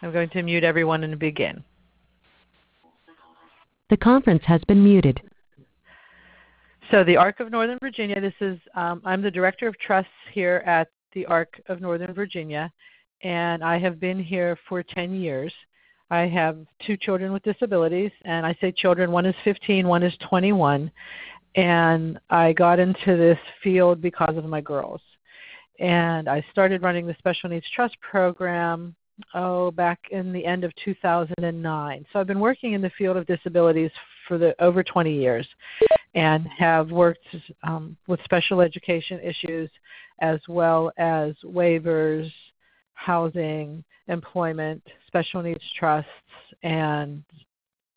I'm going to mute everyone and begin. The conference has been muted. So the ARC of Northern Virginia, I'm the Director of Trusts here at the ARC of Northern Virginia, and I have been here for 10 years. I have 2 children with disabilities, and I say children, one is 15, one is 21, and I got into this field because of my girls. And I started running the Special Needs Trust Program back in the end of 2009. So I've been working in the field of disabilities for over 20 years and have worked with special education issues as well as waivers, housing, employment, special needs trusts, and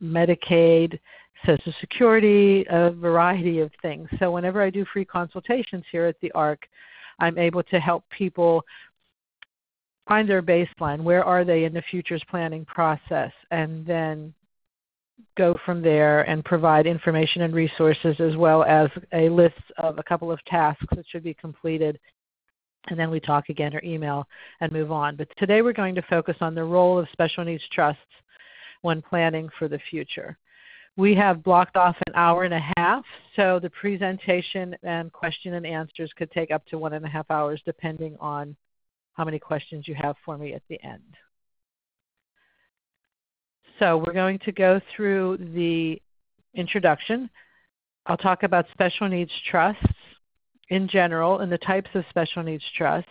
Medicaid, Social Security, a variety of things. So whenever I do free consultations here at the ARC, I'm able to help people find their baseline. Where are they in the futures planning process? And then go from there and provide information and resources as well as a list of a couple of tasks that should be completed. And then we talk again or email and move on. But today we're going to focus on the role of special needs trusts when planning for the future. We have blocked off an hour and a half, so the presentation and question and answers could take up to 1.5 hours depending on how many questions you have for me at the end. So we're going to go through the introduction. I'll talk about special needs trusts in general and the types of special needs trusts,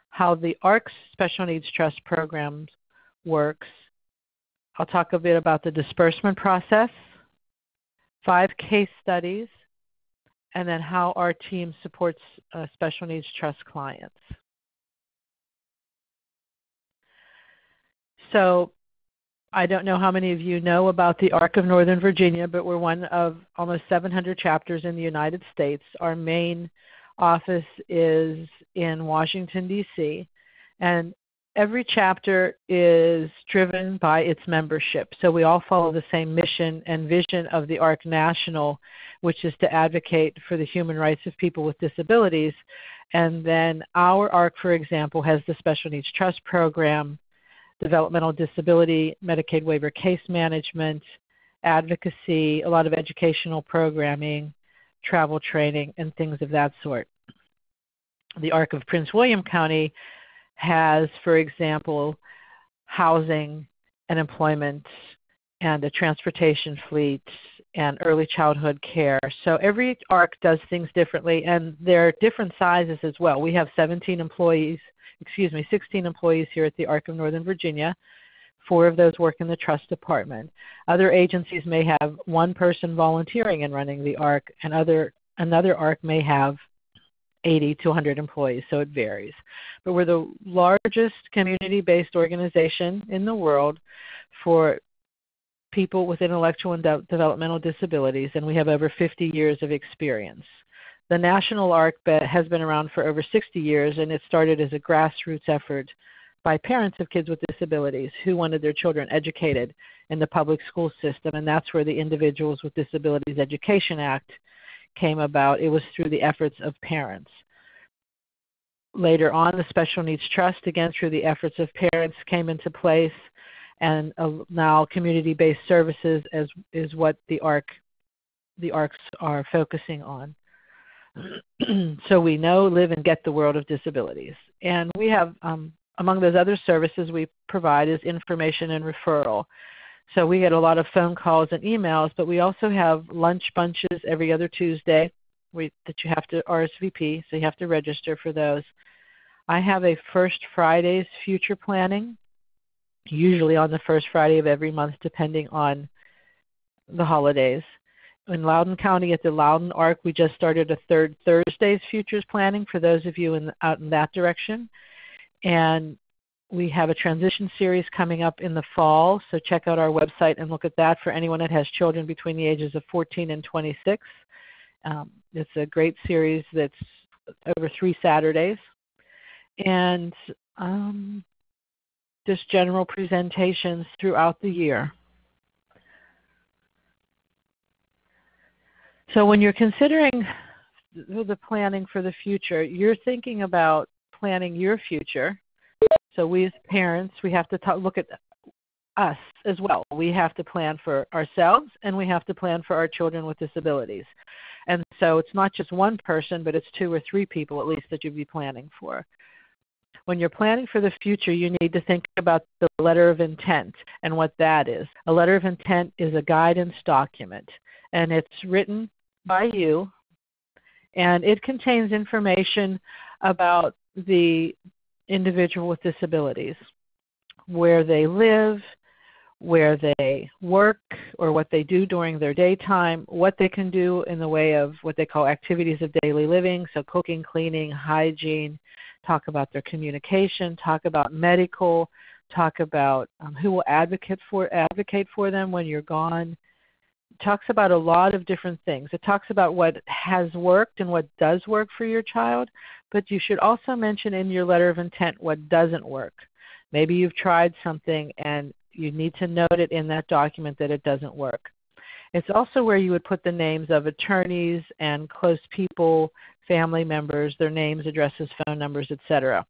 how the ARC's Special Needs Trust Program works. I'll talk a bit about the disbursement process, 5 case studies, and then how our team supports special needs trust clients. So I don't know how many of you know about the ARC of Northern Virginia, but we're one of almost 700 chapters in the United States. Our main office is in Washington, D.C., and every chapter is driven by its membership. So we all follow the same mission and vision of the ARC National, which is to advocate for the human rights of people with disabilities. And then our ARC, for example, has the Special Needs Trust Program, developmental disability, Medicaid waiver case management, advocacy, a lot of educational programming, travel training, and things of that sort. The ARC of Prince William County has, for example, housing and employment and a transportation fleet and early childhood care. So every ARC does things differently, and they're different sizes as well. We have 16 employees here at the ARC of Northern Virginia. 4 of those work in the trust department. Other agencies may have 1 person volunteering and running the ARC, and another ARC may have 80 to 100 employees, so it varies. But we're the largest community-based organization in the world for people with intellectual and developmental disabilities, and we have over 50 years of experience. The National ARC has been around for over 60 years, and it started as a grassroots effort by parents of kids with disabilities who wanted their children educated in the public school system, and that's where the Individuals with Disabilities Education Act came about. It was through the efforts of parents. Later on, the Special Needs Trust, again through the efforts of parents, came into place, and now community-based services is what the ARCs are focusing on. So we know, live, and get the world of disabilities. And we have, among those other services we provide is information and referral. So we get a lot of phone calls and emails, but we also have lunch bunches every other Tuesday that you have to RSVP, so you have to register for those. I have a First Fridays future planning, usually on the first Friday of every month, depending on the holidays. In Loudoun County at the Loudoun ARC, we just started a third Thursdays futures planning for those of you out in that direction. And we have a transition series coming up in the fall, so check out our website and look at that for anyone that has children between the ages of 14 and 26. It's a great series that's over 3 Saturdays. And just general presentations throughout the year. So when you're considering the planning for the future, you're thinking about planning your future So we as parents, we have to look at us as well. We have to plan for ourselves, and we have to plan for our children with disabilities. And so it's not just one person, but it's 2 or 3 people at least that you'd be planning for. When you're planning for the future, you need to think about the letter of intent and what that is. A letter of intent is a guidance document, and it's written by you, and it contains information about the individual with disabilities, where they live, where they work, or what they do during their daytime, what they can do in the way of what they call activities of daily living, so cooking, cleaning, hygiene, talk about their communication, talk about medical, talk about who will advocate for them when you're gone. It talks about a lot of different things. It talks about what has worked and what does work for your child, but you should also mention in your letter of intent what doesn't work. Maybe you've tried something and you need to note it in that document that it doesn't work. It's also where you would put the names of attorneys and close people, family members, their names, addresses, phone numbers, etc.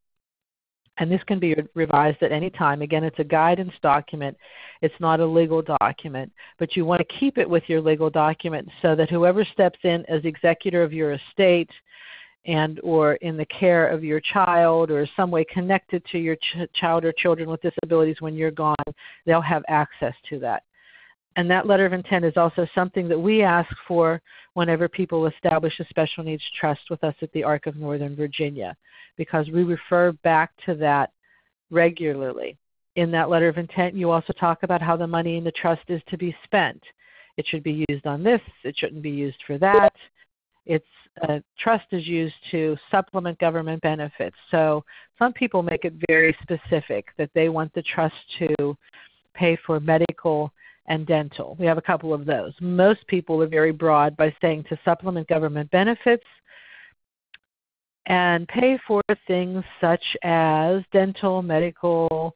And this can be revised at any time. Again, it's a guidance document. It's not a legal document, but you want to keep it with your legal document so that whoever steps in as executor of your estate and or in the care of your child or some way connected to your child or children with disabilities when you're gone, they'll have access to that. And that letter of intent is also something that we ask for whenever people establish a special needs trust with us at the Arc of Northern Virginia, because we refer back to that regularly. In that letter of intent, you also talk about how the money in the trust is to be spent. It should be used on this. It shouldn't be used for that. Trust is used to supplement government benefits. So some people make it very specific that they want the trust to pay for medical and dental. We have a couple of those. Most people are very broad by saying to supplement government benefits and pay for things such as dental, medical,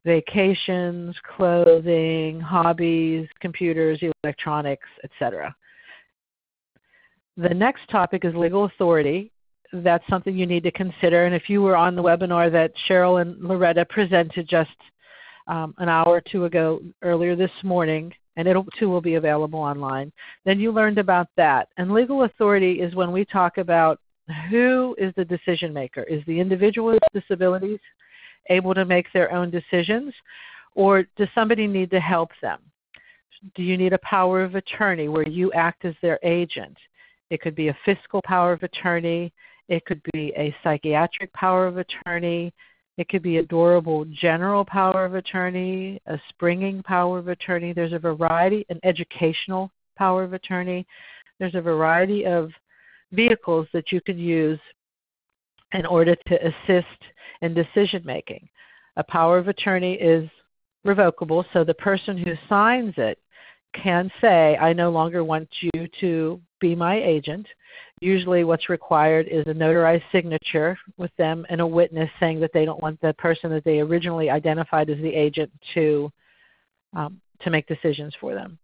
vacations, clothing, hobbies, computers, electronics, etc. The next topic is legal authority. That's something you need to consider. And if you were on the webinar that Cheryl and Loretta presented just an hour or two ago earlier this morning, and it too will be available online, then you learned about that. And legal authority is when we talk about who is the decision maker. Is the individual with disabilities able to make their own decisions, or does somebody need to help them? Do you need a power of attorney where you act as their agent? It could be a fiscal power of attorney. It could be a psychiatric power of attorney. It could be a durable general power of attorney, a springing power of attorney. There's a variety, an educational power of attorney. There's a variety of vehicles that you can use in order to assist in decision making. A power of attorney is revocable, so the person who signs it can say, I no longer want you to be my agent. Usually what's required is a notarized signature with them and a witness saying that they don't want the person that they originally identified as the agent to make decisions for them.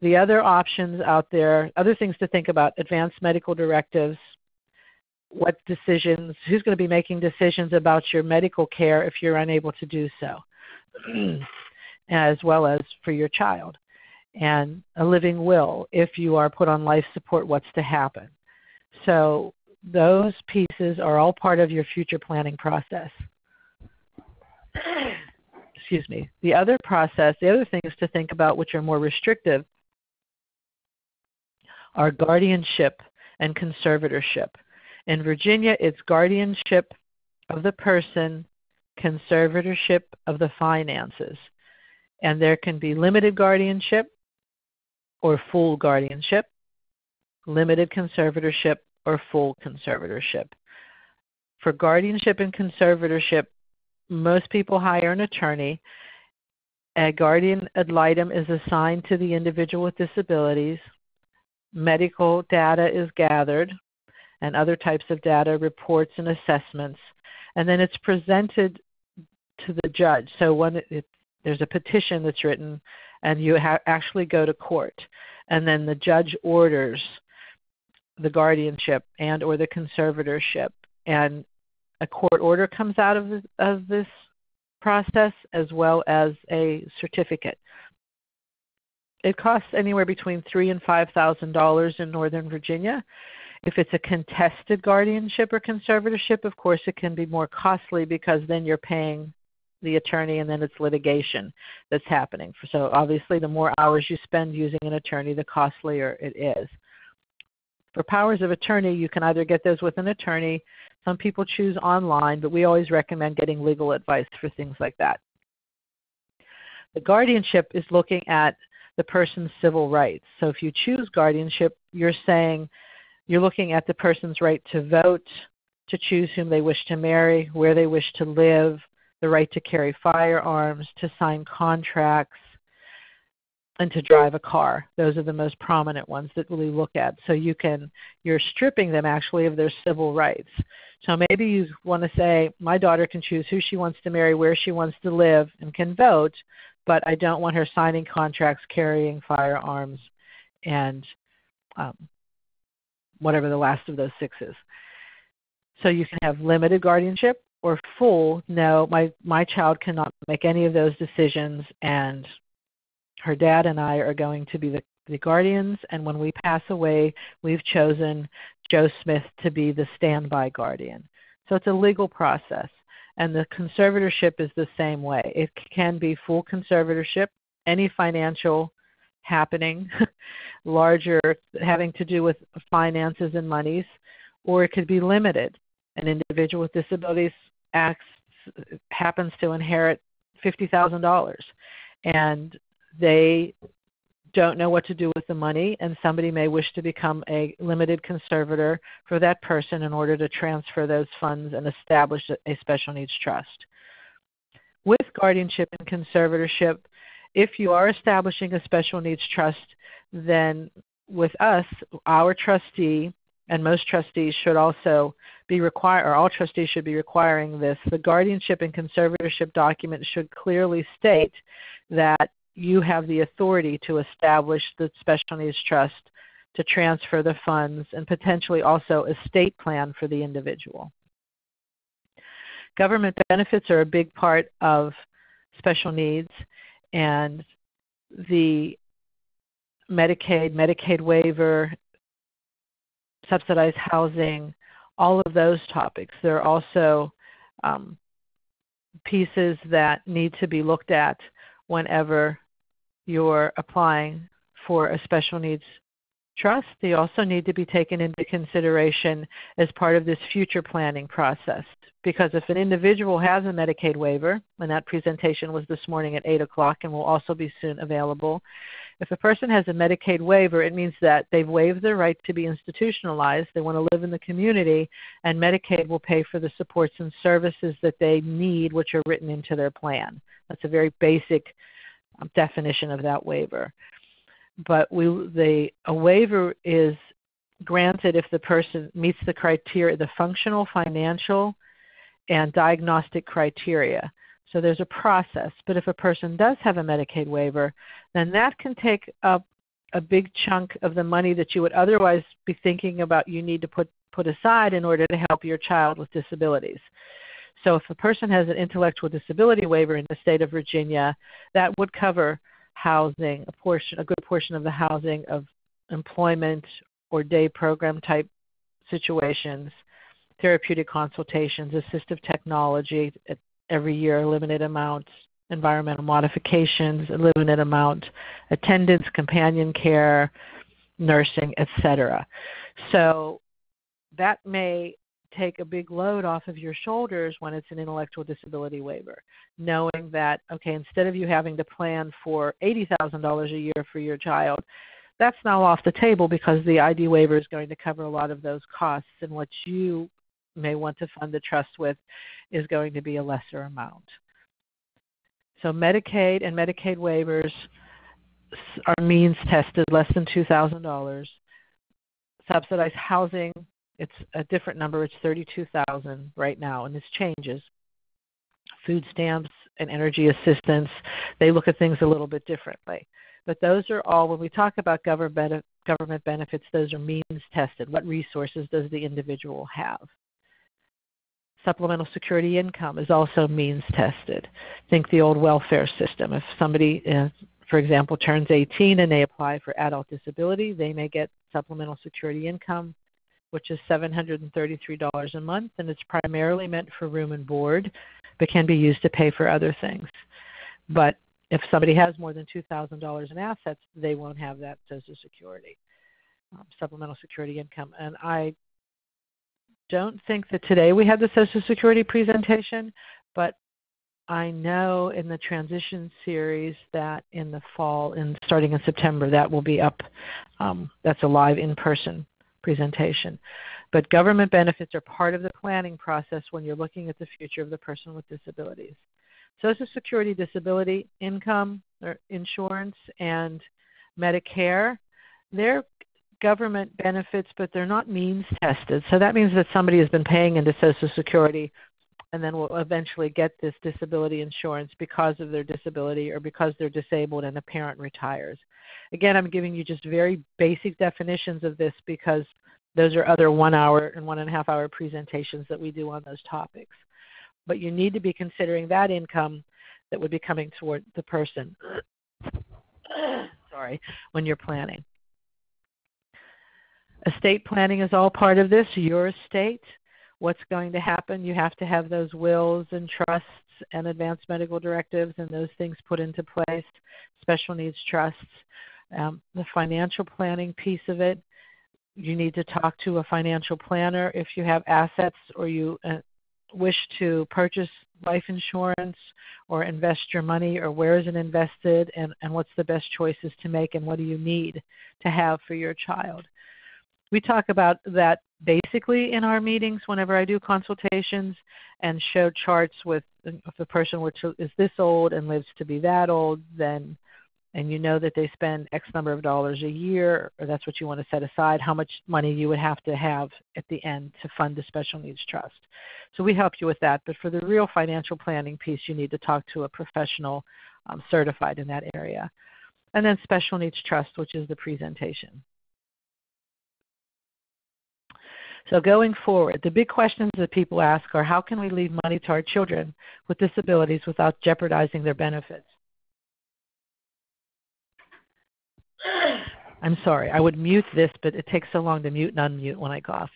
The other options out there, other things to think about, advanced medical directives, what decisions, who's going to be making decisions about your medical care if you're unable to do so, as well as for your child. And a living will, if you are put on life support, what's to happen. So those pieces are all part of your future planning process. Excuse me. The other things to think about which are more restrictive are guardianship and conservatorship. In Virginia, it's guardianship of the person, conservatorship of the finances. And there can be limited guardianship or full guardianship, limited conservatorship or full conservatorship. For guardianship and conservatorship, most people hire an attorney. A guardian ad litem is assigned to the individual with disabilities. Medical data is gathered and other types of data, reports and assessments. And then it's presented to the judge. So when there's a petition that's written and you actually go to court. And then the judge orders the guardianship and or the conservatorship. And a court order comes out of this process as well as a certificate. It costs anywhere between $3,000 and $5,000 in Northern Virginia. If it's a contested guardianship or conservatorship, of course it can be more costly because then you're paying the attorney and then it's litigation that's happening. So obviously the more hours you spend using an attorney, the costlier it is. For powers of attorney, you can either get those with an attorney. Some people choose online, but we always recommend getting legal advice for things like that. The guardianship is looking at the person's civil rights. So if you choose guardianship, you're looking at the person's right to vote, to choose whom they wish to marry, where they wish to live, the right to carry firearms, to sign contracts, and to drive a car. Those are the most prominent ones that we look at. So you're stripping them actually of their civil rights. So maybe you want to say, my daughter can choose who she wants to marry, where she wants to live, and can vote, but I don't want her signing contracts, carrying firearms, and whatever the last of those 6 is. So you can have limited guardianship or full, no, my child cannot make any of those decisions, and her dad and I are going to be the guardians, and when we pass away, we've chosen Joe Smith to be the standby guardian. So it's a legal process. And the conservatorship is the same way. It can be full conservatorship, any financial happening, larger, having to do with finances and monies, or it could be limited. An individual with disabilities happens to inherit $50,000, and they don't know what to do with the money, and somebody may wish to become a limited conservator for that person in order to transfer those funds and establish a special needs trust. With guardianship and conservatorship, if you are establishing a special needs trust, then with us, our trustee, and most trustees should also be required, or all trustees should be requiring this, the guardianship and conservatorship document should clearly state that you have the authority to establish the special needs trust, to transfer the funds, and potentially also estate plan for the individual. Government benefits are a big part of special needs, and the Medicaid waiver, subsidized housing, all of those topics. There are also pieces that need to be looked at whenever you're applying for a special needs trust. They also need to be taken into consideration as part of this future planning process. Because if an individual has a Medicaid waiver, and that presentation was this morning at 8 o'clock and will also be soon available, if a person has a Medicaid waiver, it means that they've waived their right to be institutionalized, they want to live in the community, and Medicaid will pay for the supports and services that they need, which are written into their plan. That's a very basic definition of that waiver. But a waiver is granted if the person meets the criteria, the functional, financial, and diagnostic criteria. So there's a process. But if a person does have a Medicaid waiver, then that can take up a big chunk of the money that you would otherwise be thinking about you need to put aside in order to help your child with disabilities. So if a person has an intellectual disability waiver in the state of Virginia, that would cover housing, a good portion of the housing, of employment or day program type situations, therapeutic consultations, assistive technology every year, a limited amount, environmental modifications, a limited amount, attendance, companion care, nursing, etc. So that may take a big load off of your shoulders when it's an intellectual disability waiver, knowing that, okay, instead of you having to plan for $80,000 a year for your child, that's now off the table because the ID waiver is going to cover a lot of those costs, and what you may want to fund the trust with is going to be a lesser amount. So Medicaid and Medicaid waivers are means tested, less than $2,000. Subsidized housing, it's a different number. It's $32,000 right now, and this changes. Food stamps and energy assistance, they look at things a little bit differently. But those are all, when we talk about government benefits, those are means tested. What resources does the individual have? Supplemental security income is also means tested. Think the old welfare system. If somebody, for example, turns 18 and they apply for adult disability, they may get supplemental security income, which is $733 a month, and it's primarily meant for room and board, but can be used to pay for other things. But if somebody has more than $2,000 in assets, they won't have that Social Security, supplemental security income. And I don't think that today we have the Social Security presentation, but I know in the transition series that in the fall, starting in September, that will be up. That's a live in-person presentation. But government benefits are part of the planning process when you're looking at the future of the person with disabilities. Social Security disability income or insurance and Medicare, they're government benefits, but they're not means tested. So that means that somebody has been paying into Social Security and then will eventually get this disability insurance because of their disability or because they're disabled and a parent retires. Again, I'm giving you just very basic definitions of this because those are other 1 hour and 1.5 hour presentations that we do on those topics. But you need to be considering that income that would be coming toward the person when you're planning. Estate planning is all part of this. Your estate, what's going to happen, you have to have those wills and trusts and advanced medical directives and those things put into place, special needs trusts. The financial planning piece of it, you need to talk to a financial planner if you have assets or you wish to purchase life insurance or invest your money, or where is it invested, and what's the best choices to make, and what do you need to have for your child. We talk about that basically in our meetings whenever I do consultations and show charts with if the person is this old and lives to be that old, then and you know that they spend X number of dollars a year, or that's what you want to set aside, how much money you would have at the end to fund the special needs trust. So we help you with that. But for the real financial planning piece, you need to talk to a professional certified in that area. And then special needs trust, which is the presentation. So going forward, the big questions that people ask are, how can we leave money to our children with disabilities without jeopardizing their benefits? I'm sorry, I would mute this, but it takes so long to mute and unmute when I cough.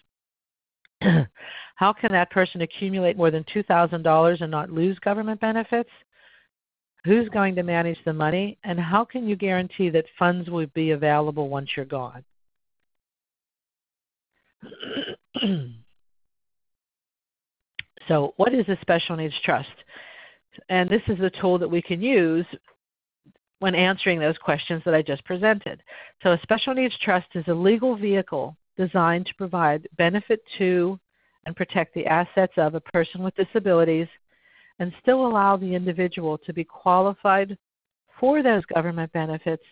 How can that person accumulate more than $2,000 and not lose government benefits? Who's going to manage the money? And how can you guarantee that funds will be available once you're gone? So what is a special needs trust? And this is a tool that we can use when answering those questions that I just presented. So a special needs trust is a legal vehicle designed to provide benefit to and protect the assets of a person with disabilities and still allow the individual to be qualified for those government benefits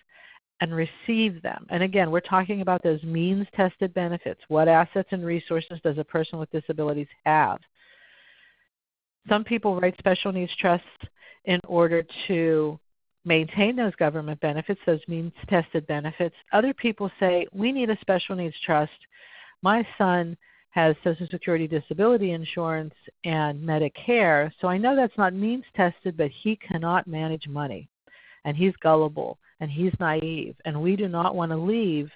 and receive them. And again, we're talking about those means-tested benefits. What assets and resources does a person with disabilities have? Some people write special needs trusts in order to maintain those government benefits, those means-tested benefits. Other people say, we need a special needs trust. My son has Social Security disability insurance and Medicare, so I know that's not means-tested, but he cannot manage money, and he's gullible, and he's naive, and we do not want to leave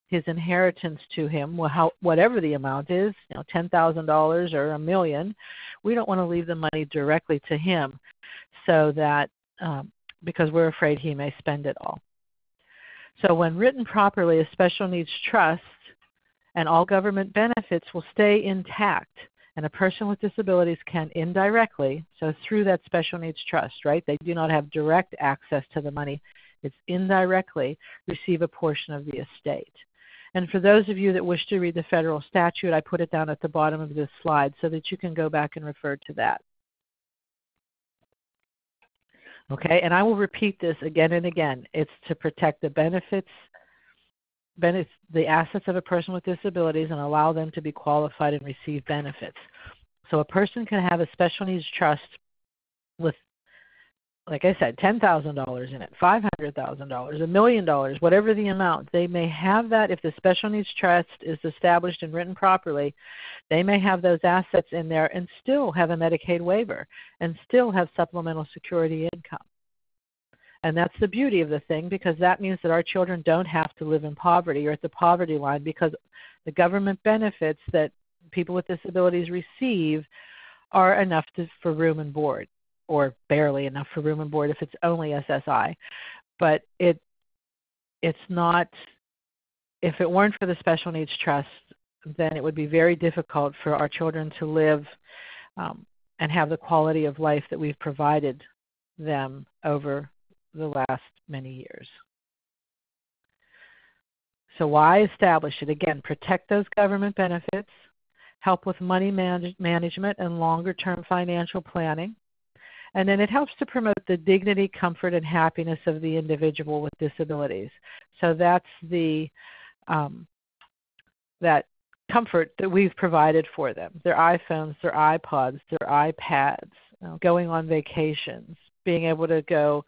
his inheritance to him, whatever the amount is, $10,000 or $1 million. We don't want to leave the money directly to him so that because we're afraid he may spend it all. So when written properly, a special needs trust and all government benefits will stay intact, and a person with disabilities can indirectly, so through that special needs trust, right? They do not have direct access to the money. It's indirectly receive a portion of the estate. And for those of you that wish to read the federal statute, I put it down at the bottom of this slide so that you can go back and refer to that. Okay, and I will repeat this again and again. It's to protect the benefits, the assets of a person with disabilities and allow them to be qualified and receive benefits. So a person can have a special needs trust with like I said, $10,000 in it, $500,000, $1,000,000, whatever the amount. They may have that if the special needs trust is established and written properly. They may have those assets in there and still have a Medicaid waiver and still have supplemental security income. And that's the beauty of the thing, because that means that our children don't have to live in poverty or at the poverty line, because the government benefits that people with disabilities receive are enough for room and board, or barely enough for room and board if it's only SSI. But it's not, if it weren't for the Special Needs Trust, then it would be very difficult for our children to live and have the quality of life that we've provided them over the last many years. So why establish it? Again, protect those government benefits, help with money management and longer-term financial planning, and then it helps to promote the dignity, comfort, and happiness of the individual with disabilities. So that's the that comfort that we've provided for them. Their iPhones, their iPods, their iPads, going on vacations, being able to go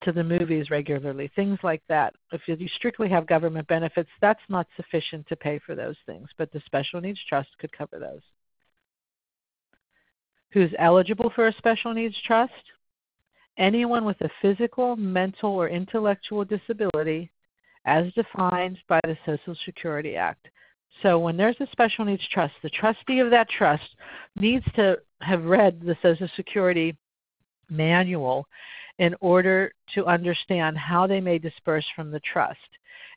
to the movies regularly, things like that. If you strictly have government benefits, that's not sufficient to pay for those things, but the Special Needs Trust could cover those. Who's eligible for a Special Needs Trust? Anyone with a physical, mental, or intellectual disability as defined by the Social Security Act. So when there's a Special Needs Trust, the trustee of that trust needs to have read the Social Security manual in order to understand how they may disperse from the trust.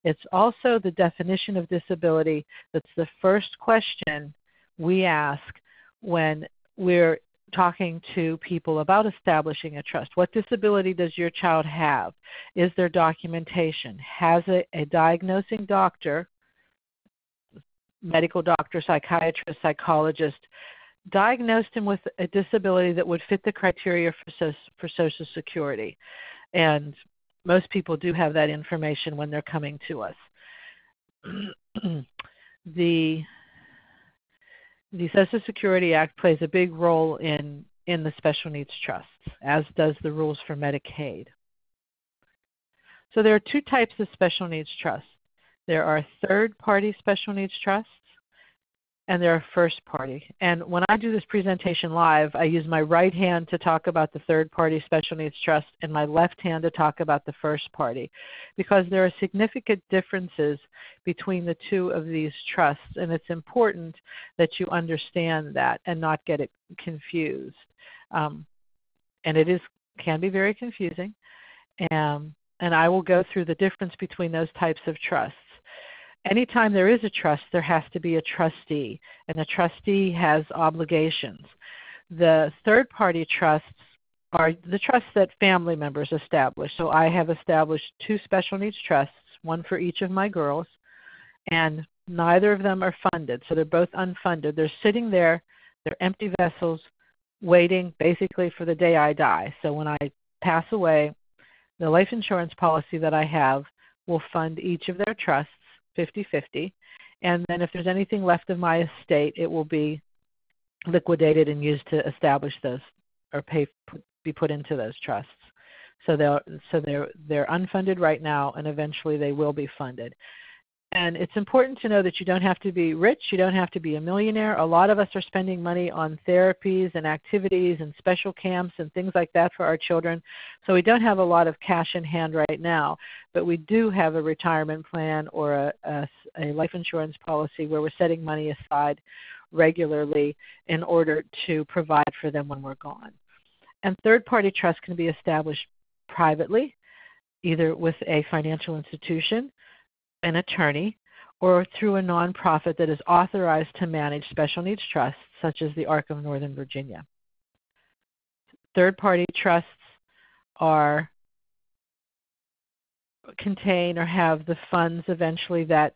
It's also the definition of disability that's the first question we ask when we're talking to people about establishing a trust. What disability does your child have? Is there documentation? Has a diagnosing doctor, medical doctor, psychiatrist, psychologist, diagnosed him with a disability that would fit the criteria for Social Security? And most people do have that information when they're coming to us. The Social Security Act plays a big role in the Special Needs Trusts, as does the rules for Medicaid. So there are two types of Special Needs Trusts. There are third-party Special Needs Trusts, and there are first party. And when I do this presentation live, I use my right hand to talk about the third party Special Needs Trust and my left hand to talk about the first party, because there are significant differences between the two of these trusts, and it's important that you understand that and not get it confused. And it can be very confusing, and I will go through the difference between those types of trusts. Anytime there is a trust, there has to be a trustee, and the trustee has obligations. The third-party trusts are the trusts that family members establish. So I have established two Special Needs Trusts, one for each of my girls, and neither of them are funded. So they're both unfunded. They're sitting there, they're empty vessels, waiting basically for the day I die. So when I pass away, the life insurance policy that I have will fund each of their trusts 50-50, and then if there's anything left of my estate, it will be liquidated and used to establish those or be put into those trusts. So they're unfunded right now, and eventually they will be funded. And it's important to know that you don't have to be rich, you don't have to be a millionaire. A lot of us are spending money on therapies and activities and special camps and things like that for our children. So we don't have a lot of cash in hand right now, but we do have a retirement plan or a life insurance policy where we're setting money aside regularly in order to provide for them when we're gone. And third-party trusts can be established privately, either with a financial institution, an attorney, or through a nonprofit that is authorized to manage special needs trusts, such as the Arc of Northern Virginia. Third-party trusts contain or have the funds eventually that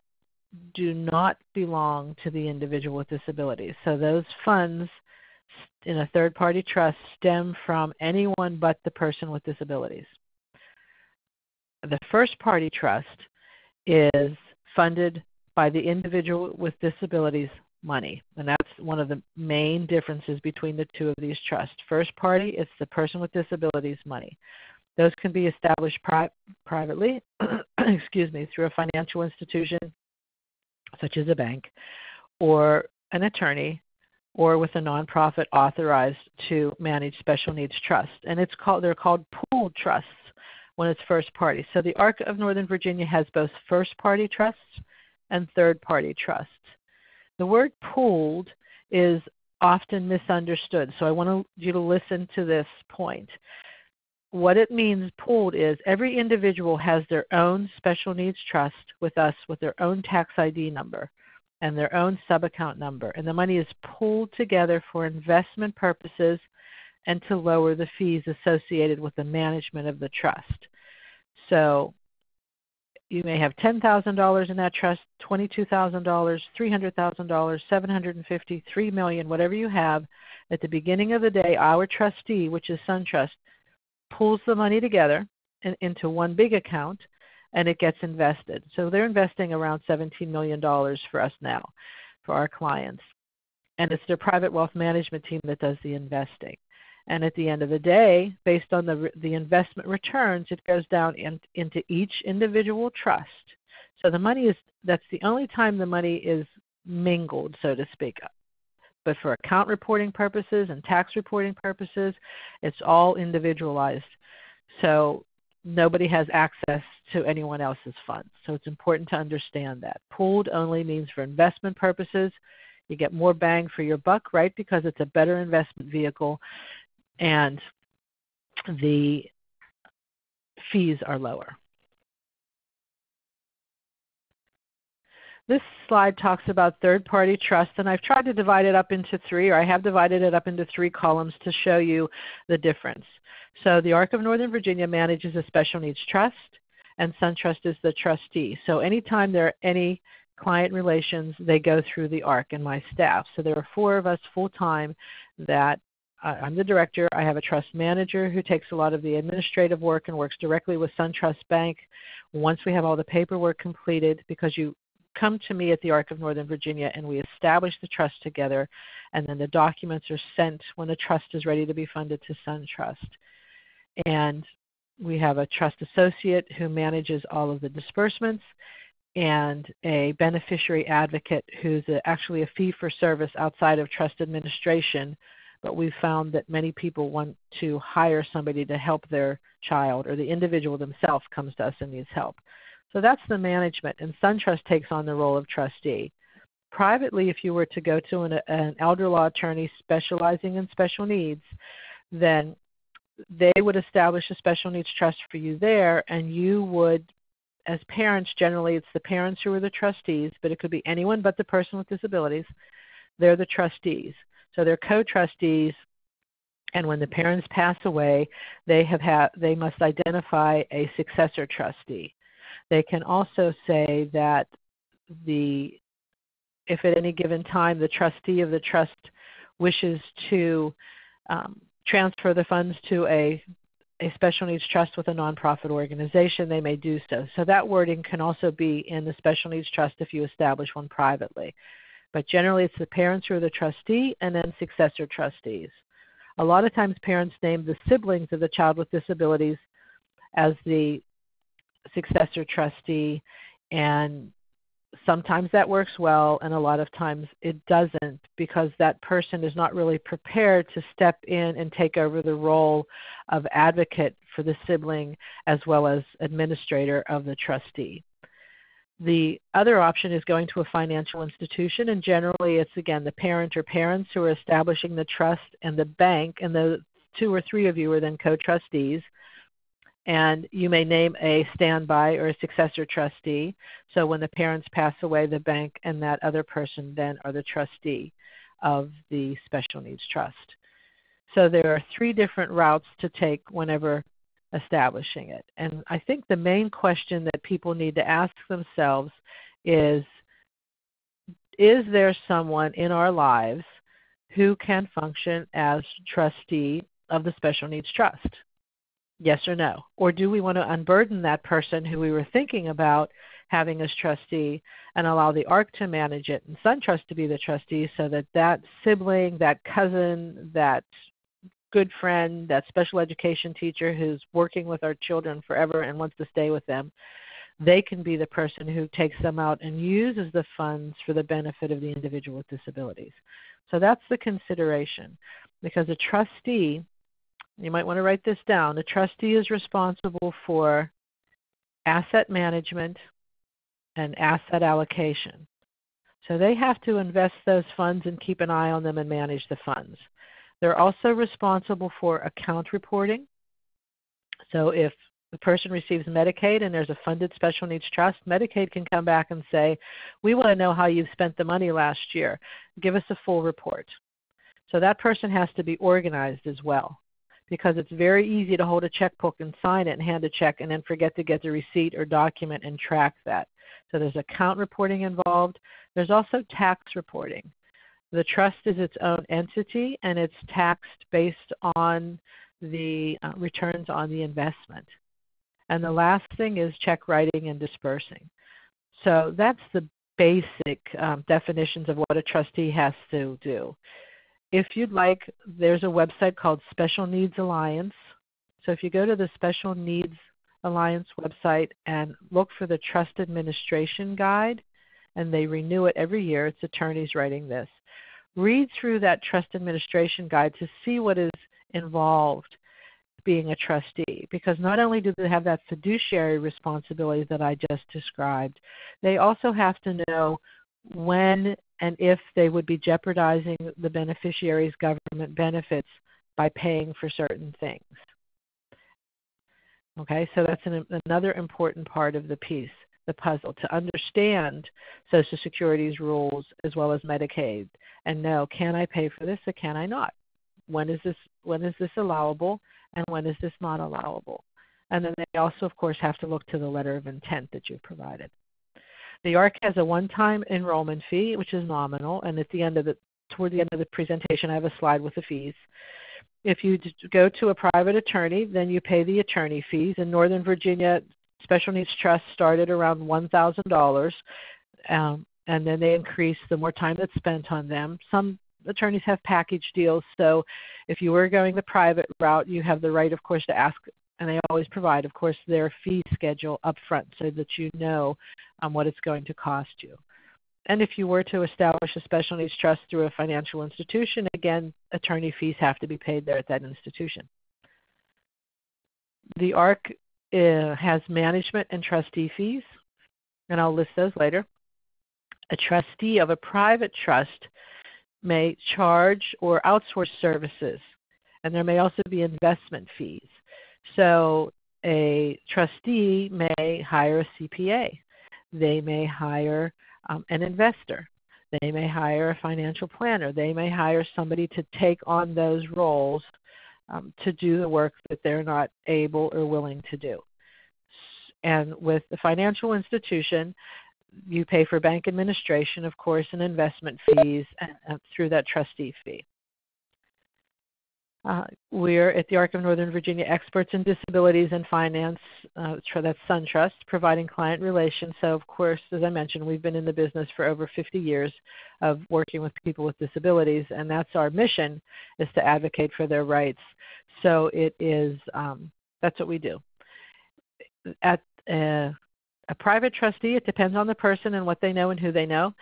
do not belong to the individual with disabilities. So those funds in a third-party trust stem from anyone but the person with disabilities. The first-party trust is funded by the individual with disabilities money. And that's one of the main differences between the two of these trusts. First party, it's the person with disabilities money. Those can be established privately, excuse me, through a financial institution such as a bank or an attorney, or with a nonprofit authorized to manage special needs trusts. And they're called pooled trusts when it's first party. So the Arc of Northern Virginia has both first party trusts and third party trusts. The word pooled is often misunderstood, so I want you to listen to this point. What it means, pooled, is every individual has their own special needs trust with us with their own tax ID number and their own subaccount number. And the money is pooled together for investment purposes and to lower the fees associated with the management of the trust. So you may have $10,000 in that trust, $22,000, $300,000, $750,000, $3 million, whatever you have. At the beginning of the day, our trustee, which is SunTrust, pulls the money together into one big account, and it gets invested. So they're investing around $17 million for us now, for our clients. And it's their private wealth management team that does the investing. And at the end of the day, based on the investment returns, it goes down into each individual trust. So the money that's the only time the money is mingled, so to speak. But for account reporting purposes and tax reporting purposes, it's all individualized. So nobody has access to anyone else's funds. So it's important to understand that. Pooled only means for investment purposes. You get more bang for your buck, right? Because it's a better investment vehicle and the fees are lower. This slide talks about third-party trust, and I've tried to divide it up into three, or I have divided it up into three columns to show you the difference. So the Arc of Northern Virginia manages a special needs trust, and SunTrust is the trustee. So anytime there are any client relations, they go through the Arc and my staff. So there are 4 of us full-time that I'm the director. I have a trust manager who takes a lot of the administrative work and works directly with SunTrust Bank. Once we have all the paperwork completed, because you come to me at the Arc of Northern Virginia and we establish the trust together, and then the documents are sent when the trust is ready to be funded to SunTrust. And we have a trust associate who manages all of the disbursements, and a beneficiary advocate who's actually a fee-for-service outside of trust administration. But we've found that many people want to hire somebody to help their child, or the individual themselves comes to us and needs help. So that's the management, and SunTrust takes on the role of trustee. Privately, if you were to go to an elder law attorney specializing in special needs, then they would establish a special needs trust for you there, and you would, as parents, generally it's the parents who are the trustees, but it could be anyone but the person with disabilities. They're the trustees. So they're co-trustees, and when the parents pass away, they must identify a successor trustee. They can also say that if at any given time the trustee of the trust wishes to transfer the funds to a special needs trust with a nonprofit organization, they may do so. So that wording can also be in the special needs trust if you establish one privately. But generally it's the parents who are the trustee and then successor trustees. A lot of times parents name the siblings of the child with disabilities as the successor trustee, and sometimes that works well, and a lot of times it doesn't, because that person is not really prepared to step in and take over the role of advocate for the sibling as well as administrator of the trustee. The other option is going to a financial institution, and generally it's, again, the parent or parents who are establishing the trust and the bank, and the 2 or 3 of you are then co-trustees. And you may name a standby or a successor trustee. So when the parents pass away, the bank and that other person then are the trustee of the special needs trust. So there are 3 different routes to take whenever establishing it. And I think the main question that people need to ask themselves is there someone in our lives who can function as trustee of the special needs trust? Yes or no? Or do we want to unburden that person who we were thinking about having as trustee and allow the ARC to manage it and SunTrust to be the trustee, so that that sibling, that cousin, that good friend, that special education teacher who's working with our children forever and wants to stay with them, they can be the person who takes them out and uses the funds for the benefit of the individual with disabilities. So that's the consideration, because a trustee, you might want to write this down, a trustee is responsible for asset management and asset allocation. So they have to invest those funds and keep an eye on them and manage the funds. They're also responsible for account reporting. So if the person receives Medicaid and there's a funded special needs trust, Medicaid can come back and say, we want to know how you've spent the money last year. Give us a full report. So that person has to be organized as well, because it's very easy to hold a checkbook and sign it and hand a check and then forget to get the receipt or document and track that. So there's account reporting involved. There's also tax reporting. The trust is its own entity, and it's taxed based on the returns on the investment. And the last thing is check writing and dispersing. So that's the basic definitions of what a trustee has to do. If you'd like, there's a website called Special Needs Alliance. So if you go to the Special Needs Alliance website and look for the Trust Administration Guide, and they renew it every year, it's attorneys writing this. Read through that Trust Administration Guide to see what is involved being a trustee, because not only do they have that fiduciary responsibility that I just described, they also have to know when and if they would be jeopardizing the beneficiary's government benefits by paying for certain things. Okay, so that's another important part of the piece, the puzzle, to understand Social Security's rules as well as Medicaid and know, can I pay for this or can I not? When is this allowable and when is this not allowable? And then they also, of course, have to look to the letter of intent that you've provided. The ARC has a one-time enrollment fee, which is nominal, and toward the end of the presentation, I have a slide with the fees. If you go to a private attorney, then you pay the attorney fees. In Northern Virginia, special needs trusts start at around $1,000, and then they increase the more time that's spent on them. Some attorneys have package deals, so if you were going the private route, you have the right, of course, to ask, and they always provide, of course, their fee schedule up front so that you know what it's going to cost you. And if you were to establish a special needs trust through a financial institution, again, attorney fees have to be paid there at that institution. The ARC has management and trustee fees, and I'll list those later. A trustee of a private trust may charge or outsource services, and there may also be investment fees. So a trustee may hire a CPA. They may hire an investor. They may hire a financial planner. They may hire somebody to take on those roles to do the work that they're not able or willing to do. And with the financial institution, you pay for bank administration, of course, and investment fees through that trustee fee. We're at the ARC of Northern Virginia experts in disabilities and finance, that's SunTrust, providing client relations. So, of course, as I mentioned, we've been in the business for over 50 years of working with people with disabilities, and that's our mission, is to advocate for their rights. So it is, that's what we do. At a private trustee, it depends on the person and what they know and who they know.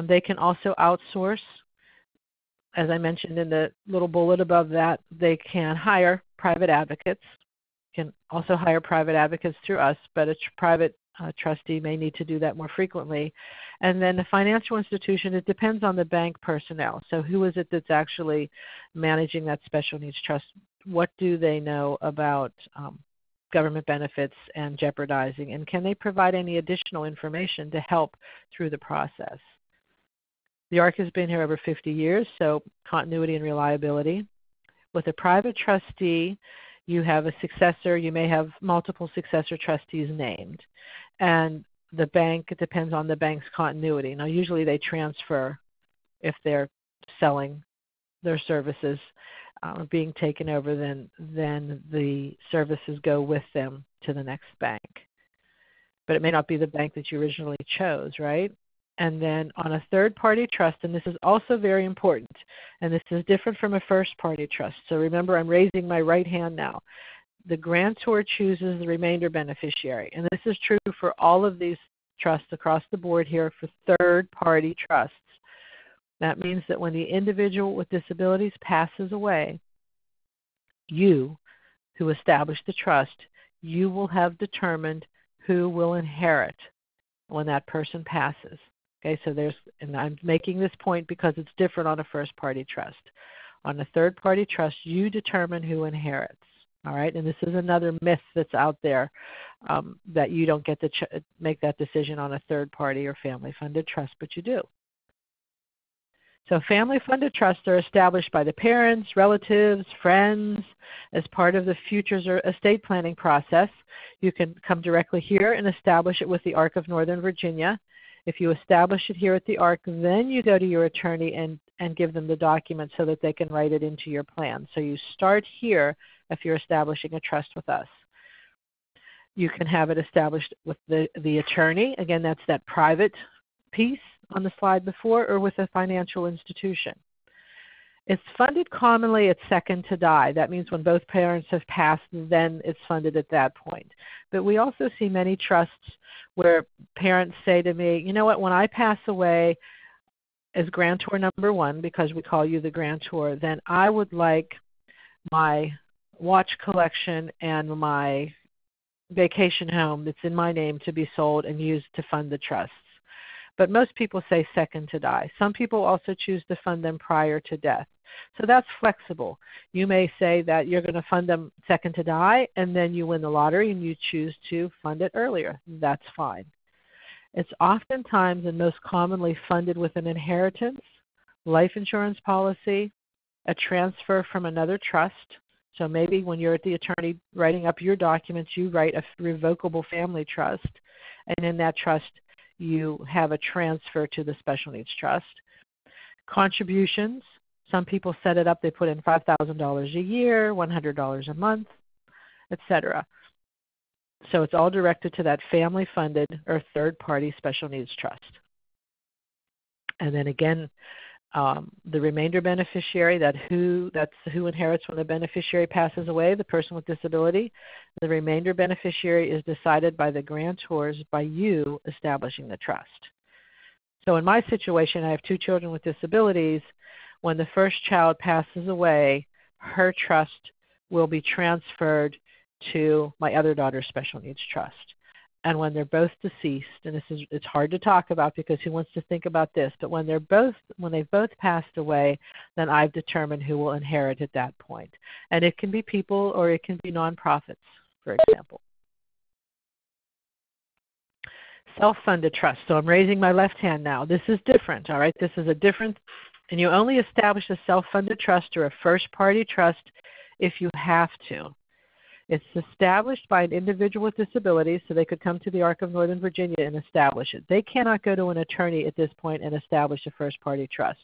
They can also outsource. As I mentioned in the little bullet above that, they can hire private advocates, can also hire private advocates through us, but a private trustee may need to do that more frequently. And then the financial institution, it depends on the bank personnel. So who is it that's actually managing that special needs trust? What do they know about government benefits and jeopardizing? And can they provide any additional information to help through the process? The ARC has been here over 50 years, so continuity and reliability. With a private trustee, you have a successor. You may have multiple successor trustees named. And the bank, it depends on the bank's continuity. Now, usually they transfer if they're selling their services or being taken over, then the services go with them to the next bank. but it may not be the bank that you originally chose, right? And then on a third-party trust, and this is also very important, and this is different from a first-party trust. So remember, I'm raising my right hand now. The grantor chooses the remainder beneficiary, and this is true for all of these trusts across the board here for third-party trusts. That means that when the individual with disabilities passes away, you, who established the trust, you will have determined who will inherit when that person passes. Okay, so and I'm making this point because it's different on a first-party trust. On a third-party trust, you determine who inherits. All right, and this is another myth that's out there, that you don't get to make that decision on a third-party or family-funded trust, but you do. So family-funded trusts are established by the parents, relatives, friends as part of the futures or estate planning process. You can come directly here and establish it with the ARC of Northern Virginia. If you establish it here at the ARC, then you go to your attorney and give them the document so that they can write it into your plan. So you start here if you're establishing a trust with us. You can have it established with the attorney. Again, that's that private piece on the slide before, or with a financial institution. It's funded commonly at second to die. That means when both parents have passed, then it's funded at that point. But we also see many trusts where parents say to me, you know what, when I pass away as grantor number one, because we call you the grantor, then I would like my watch collection and my vacation home that's in my name to be sold and used to fund the trusts. But most people say second to die. Some people also choose to fund them prior to death. So that's flexible. You may say that you're going to fund them second to die, and then you win the lottery and you choose to fund it earlier. That's fine. It's oftentimes and most commonly funded with an inheritance, life insurance policy, a transfer from another trust. So maybe when you're at the attorney writing up your documents, you write a revocable family trust, and in that trust you have a transfer to the special needs trust. Contributions, some people set it up, they put in $5,000 a year, $100 a month, etc. So it's all directed to that family-funded or third-party special needs trust. And then again, the remainder beneficiary, that's who inherits when the beneficiary passes away, the person with disability. The remainder beneficiary is decided by the grantors by you establishing the trust. So in my situation, I have two children with disabilities. When the first child passes away, her trust will be transferred to my other daughter's special needs trust. And when they're both deceased, and it's hard to talk about because who wants to think about this, but when they've both passed away, then I've determined who will inherit at that point. And it can be people or it can be nonprofits, for example. Self-funded trust. So I'm raising my left hand now. This is different, all right? This is a different, and you only establish a self-funded trust or a first-party trust if you have to. It's established by an individual with disabilities, so they could come to the ARC of Northern Virginia and establish it. They cannot go to an attorney at this point and establish a first-party trust.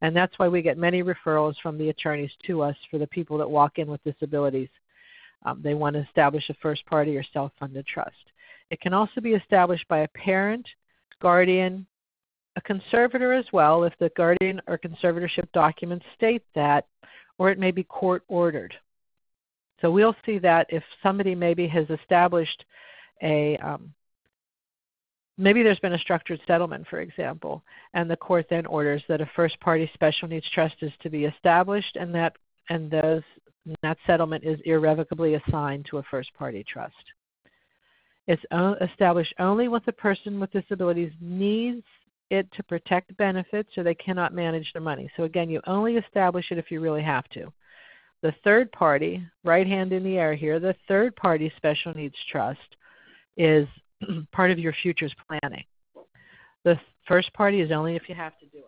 And that's why we get many referrals from the attorneys to us for the people that walk in with disabilities. They want to establish a first-party or self-funded trust. It can also be established by a parent, guardian, a conservator as well, if the guardian or conservatorship documents state that, or it may be court-ordered. So we'll see that if somebody maybe has established maybe there's been a structured settlement, for example, and the court then orders that a first-party special needs trust is to be established, and that settlement is irrevocably assigned to a first-party trust. It's established only when the person with disabilities needs it to protect benefits or they cannot manage their money. So again, you only establish it if you really have to. The third party, right hand in the air here, the third party special needs trust is part of your futures planning. The first party is only if you have to do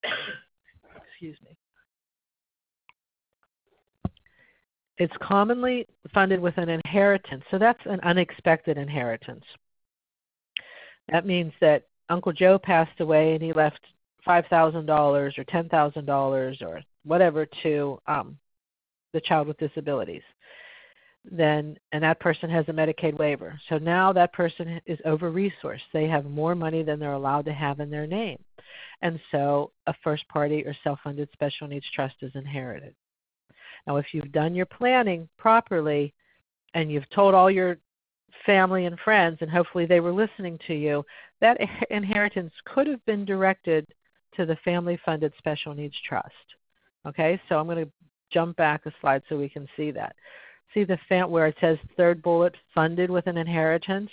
it. Excuse me. It's commonly funded with an inheritance, so that's an unexpected inheritance. That means that Uncle Joe passed away and he left $5,000 or $10,000 or whatever to the child with disabilities. then, and that person has a Medicaid waiver. So now that person is over-resourced. They have more money than they're allowed to have in their name. And so a first party or self-funded special needs trust is inherited. Now, if you've done your planning properly and you've told all your family and friends, and hopefully they were listening to you, that inheritance could have been directed to the family-funded special needs trust. Okay, so I'm going to jump back a slide so we can see that. See where it says third bullet, funded with an inheritance?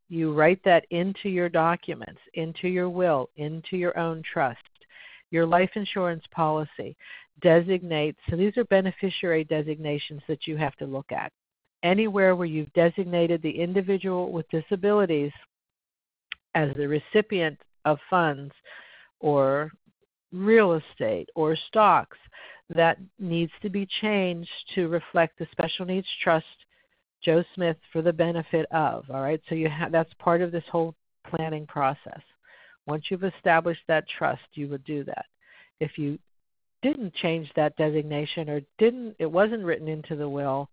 You write that into your documents, into your will, into your own trust. Your life insurance policy designates, so these are beneficiary designations that you have to look at. Anywhere where you've designated the individual with disabilities as the recipient of funds or real estate or stocks, that needs to be changed to reflect the special needs trust, Joe Smith, for the benefit of. All right, so that's part of this whole planning process. Once you've established that trust, you would do that. If you didn't change that designation or it wasn't written into the will,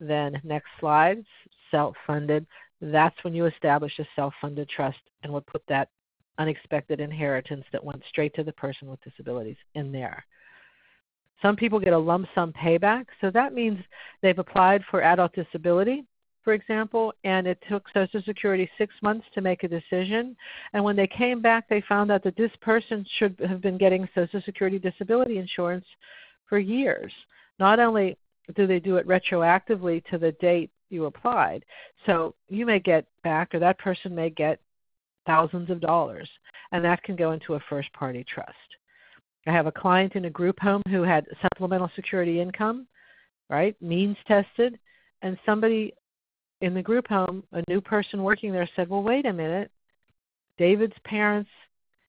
then next slide, self-funded. That's when you establish a self-funded trust and would put that unexpected inheritance that went straight to the person with disabilities in there. Some people get a lump sum payback, so that means they've applied for adult disability, for example, and it took Social Security 6 months to make a decision. And when they came back, they found out that this person should have been getting Social Security disability insurance for years. Not only do they do it retroactively to the date you applied, so you may get back, or that person may get thousands of dollars, and that can go into a first-party trust. I have a client in a group home who had supplemental security income, right, means tested, and somebody in the group home, a new person working there, said, well, wait a minute, David's parents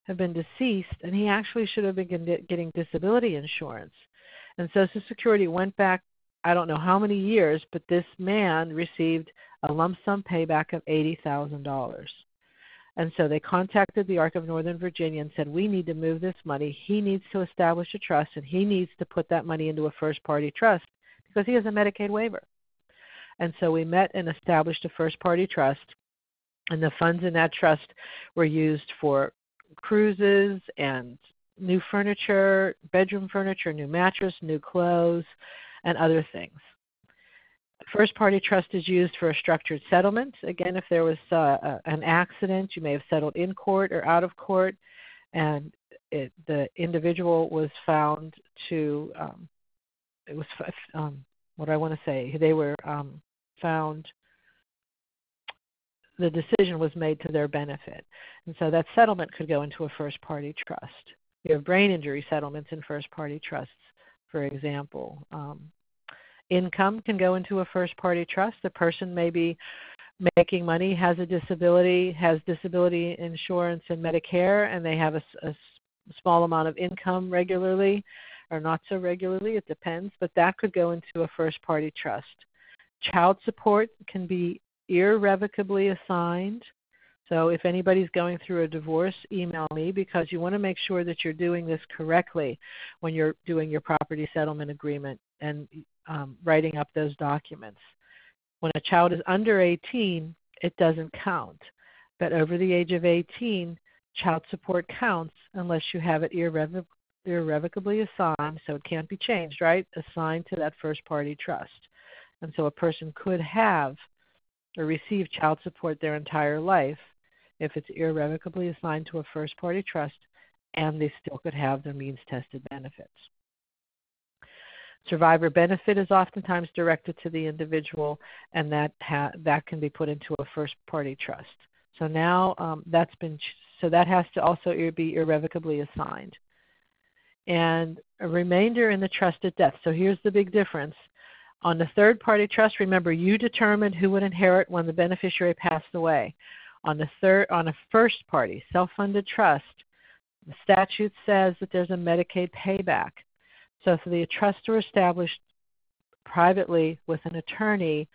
have been deceased, and he actually should have been getting disability insurance. And Social Security went back, I don't know how many years, but this man received a lump sum payback of $80,000. And so they contacted the Arc of Northern Virginia and said, we need to move this money. He needs to establish a trust, and he needs to put that money into a first-party trust because he has a Medicaid waiver. And so we met and established a first-party trust, and the funds in that trust were used for cruises and new furniture, bedroom furniture, new mattress, new clothes, and other things. First-party trust is used for a structured settlement. Again, if there was an accident, you may have settled in court or out of court, and the individual was found to, they were found, the decision was made to their benefit. And so that settlement could go into a first-party trust. You have brain injury settlements in first-party trusts, for example. Income can go into a first-party trust. The person may be making money, has a disability, has disability insurance and Medicare, and they have a small amount of income regularly or not so regularly. It depends, but that could go into a first-party trust. Child support can be irrevocably assigned. So if anybody's going through a divorce, email me, because you want to make sure that you're doing this correctly when you're doing your property settlement agreement and writing up those documents. When a child is under 18, it doesn't count. But over the age of 18, child support counts unless you have it irrevocably assigned, so it can't be changed, right? Assigned to that first-party trust. And so a person could have or receive child support their entire life if it's irrevocably assigned to a first-party trust, and they still could have their means-tested benefits. Survivor benefit is oftentimes directed to the individual, and that can be put into a first-party trust. So now that has to also be irrevocably assigned. And a remainder in the trust at death. So here's the big difference. On the third-party trust, remember, you determined who would inherit when the beneficiary passed away. On a first-party, self-funded trust, the statute says that there's a Medicaid payback. So if the trusts are established privately with an attorney,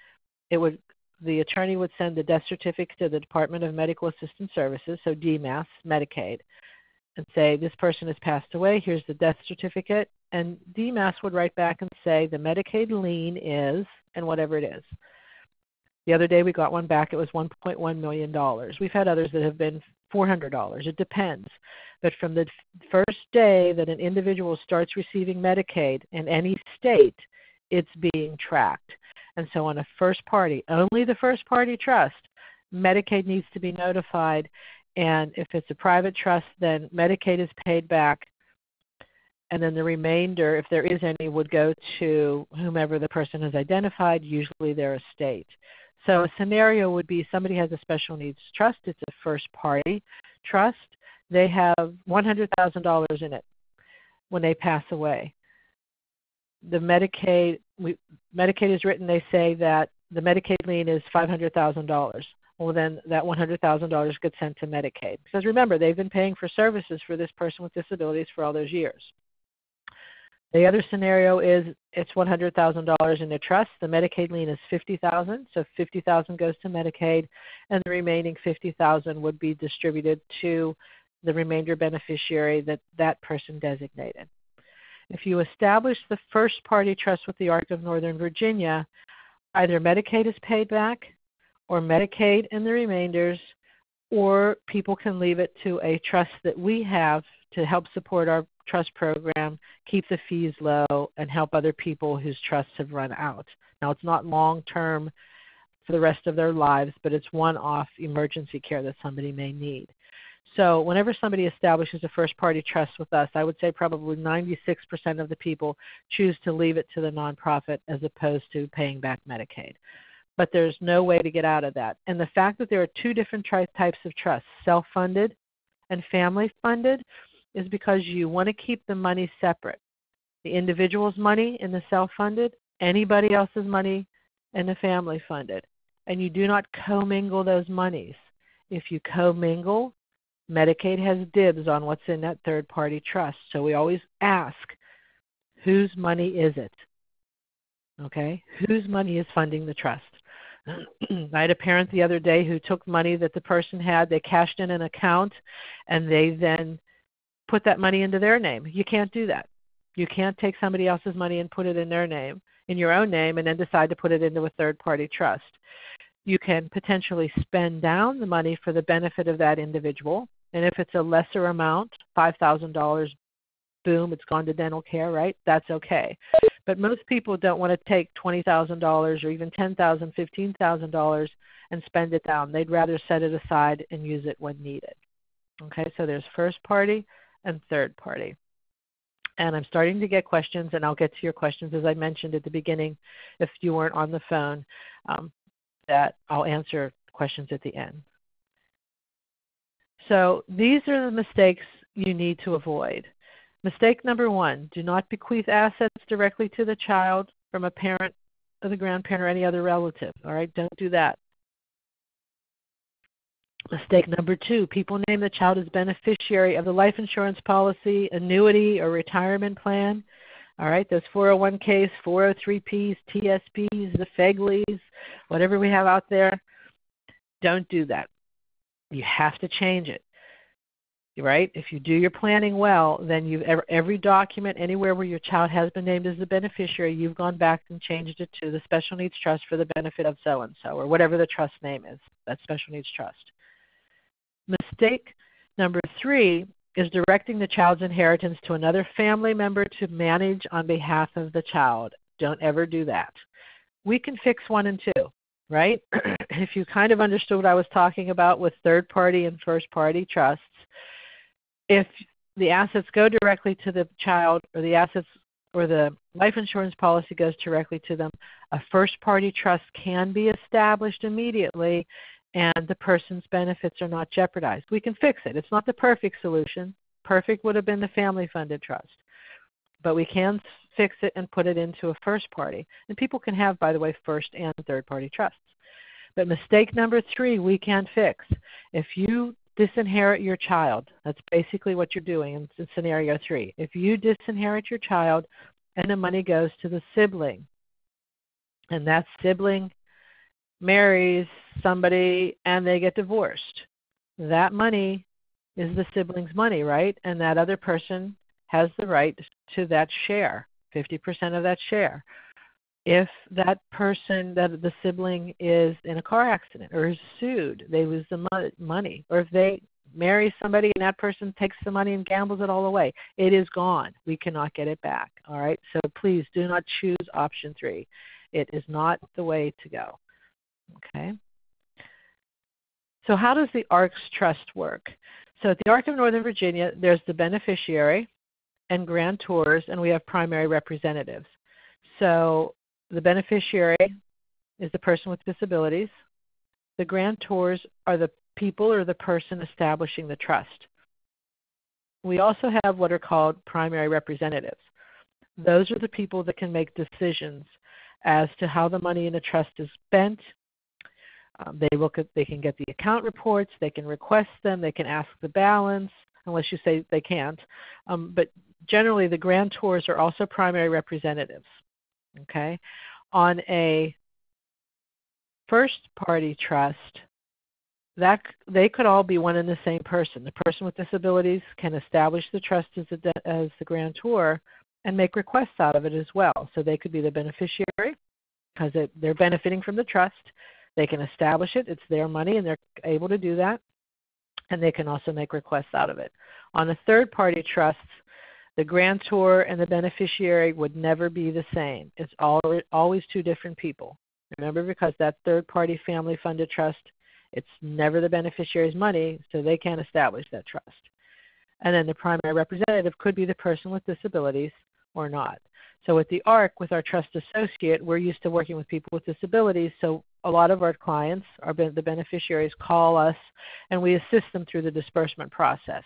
the attorney would send the death certificate to the Department of Medical Assistance Services, so DMAS, Medicaid, and say, this person has passed away, here's the death certificate, And DMAS would write back and say the Medicaid lien is, and whatever it is. The other day we got one back, it was $1.1 million. We've had others that have been $400. It depends. But from the first day that an individual starts receiving Medicaid in any state, it's being tracked. And so on a first party, only the first party trust, Medicaid needs to be notified. And if it's a private trust, then Medicaid is paid back. And then the remainder, if there is any, would go to whomever the person has identified, usually their estate. So a scenario would be somebody has a special needs trust. It's a first party trust. They have $100,000 in it when they pass away. The Medicaid is written, they say that the Medicaid lien is $500,000. Well, then that $100,000 gets sent to Medicaid. Because remember, they've been paying for services for this person with disabilities for all those years. The other scenario is it's $100,000 in the trust. The Medicaid lien is $50,000, so $50,000 goes to Medicaid, and the remaining $50,000 would be distributed to the remainder beneficiary that that person designated. If you establish the first party trust with the Arc of Northern Virginia, either Medicaid is paid back, or Medicaid and the remainders, or people can leave it to a trust that we have to help support our trust program, keep the fees low, and help other people whose trusts have run out. Now, it's not long-term for the rest of their lives, but it's one-off emergency care that somebody may need. So whenever somebody establishes a first-party trust with us, I would say probably 96% of the people choose to leave it to the nonprofit as opposed to paying back Medicaid. But there's no way to get out of that. And the fact that there are two different types of trusts, self-funded and family-funded, is because you want to keep the money separate. The individual's money in the self-funded, anybody else's money in the family-funded. And you do not commingle those monies. If you commingle, Medicaid has dibs on what's in that third-party trust. So we always ask, whose money is it? Okay? Whose money is funding the trust? I had a parent the other day who took money that the person had, they cashed in an account, and they then put that money into their name. You can't do that. You can't take somebody else's money and put it in their name, in your own name, and then decide to put it into a third-party trust. You can potentially spend down the money for the benefit of that individual, and if it's a lesser amount, $5,000, boom, it's gone to dental care, right? That's okay. But most people don't want to take $20,000 or even $10,000, $15,000 and spend it down. They'd rather set it aside and use it when needed. Okay, so there's first party and third party. And I'm starting to get questions, and I'll get to your questions as I mentioned at the beginning if you weren't on the phone, that I'll answer questions at the end. So these are the mistakes you need to avoid. Mistake number one, do not bequeath assets directly to the child from a parent or the grandparent or any other relative. All right, don't do that. Mistake number two, people name the child as beneficiary of the life insurance policy, annuity, or retirement plan. All right, those 401ks, 403ps, TSPs, the FEGLIs, whatever we have out there, don't do that. You have to change it. Right? If you do your planning well, then every document anywhere where your child has been named as the beneficiary, you've gone back and changed it to the special needs trust for the benefit of so-and-so, or whatever the trust name is, that special needs trust. Mistake number three is directing the child's inheritance to another family member to manage on behalf of the child. Don't ever do that. We can fix one and two, right? If you kind of understood what I was talking about with third party and first party trusts, if the assets go directly to the child, or the assets or the life insurance policy goes directly to them, a first-party trust can be established immediately, and the person's benefits are not jeopardized. We can fix it. It's not the perfect solution. Perfect would have been the family-funded trust. But we can fix it and put it into a first-party. And people can have, by the way, first and third-party trusts. But mistake number three, we can't fix. If you disinherit your child, that's basically what you're doing in scenario three. If you disinherit your child and the money goes to the sibling, and that sibling marries somebody and they get divorced, that money is the sibling's money, right? And that other person has the right to that share, 50% of that share. If that person, that the sibling is in a car accident or is sued, they lose the money. Or if they marry somebody and that person takes the money and gambles it all away, it is gone. We cannot get it back. All right? So please do not choose option 3. It is not the way to go. Okay? So how does the ARC's trust work? So at the ARC of Northern Virginia, there's the beneficiary and grantors, and we have primary representatives. So the beneficiary is the person with disabilities. The grantors are the people or the person establishing the trust. We also have what are called primary representatives. Those are the people that can make decisions as to how the money in the trust is spent. They can get the account reports, they can request them, they can ask the balance, unless you say they can't. But generally, the grantors are also primary representatives. Okay, on a first-party trust, that they could all be one and the same person. The person with disabilities can establish the trust as the grantor and make requests out of it as well. So they could be the beneficiary because they're benefiting from the trust. They can establish it. It's their money, and they're able to do that. And they can also make requests out of it. On a third-party trust, the grantor and the beneficiary would never be the same. It's always two different people. Remember, because that third-party family-funded trust, it's never the beneficiary's money, so they can't establish that trust. And then the primary representative could be the person with disabilities or not. So with the ARC, with our trust associate, we're used to working with people with disabilities, so a lot of our clients, the beneficiaries, call us, and we assist them through the disbursement process.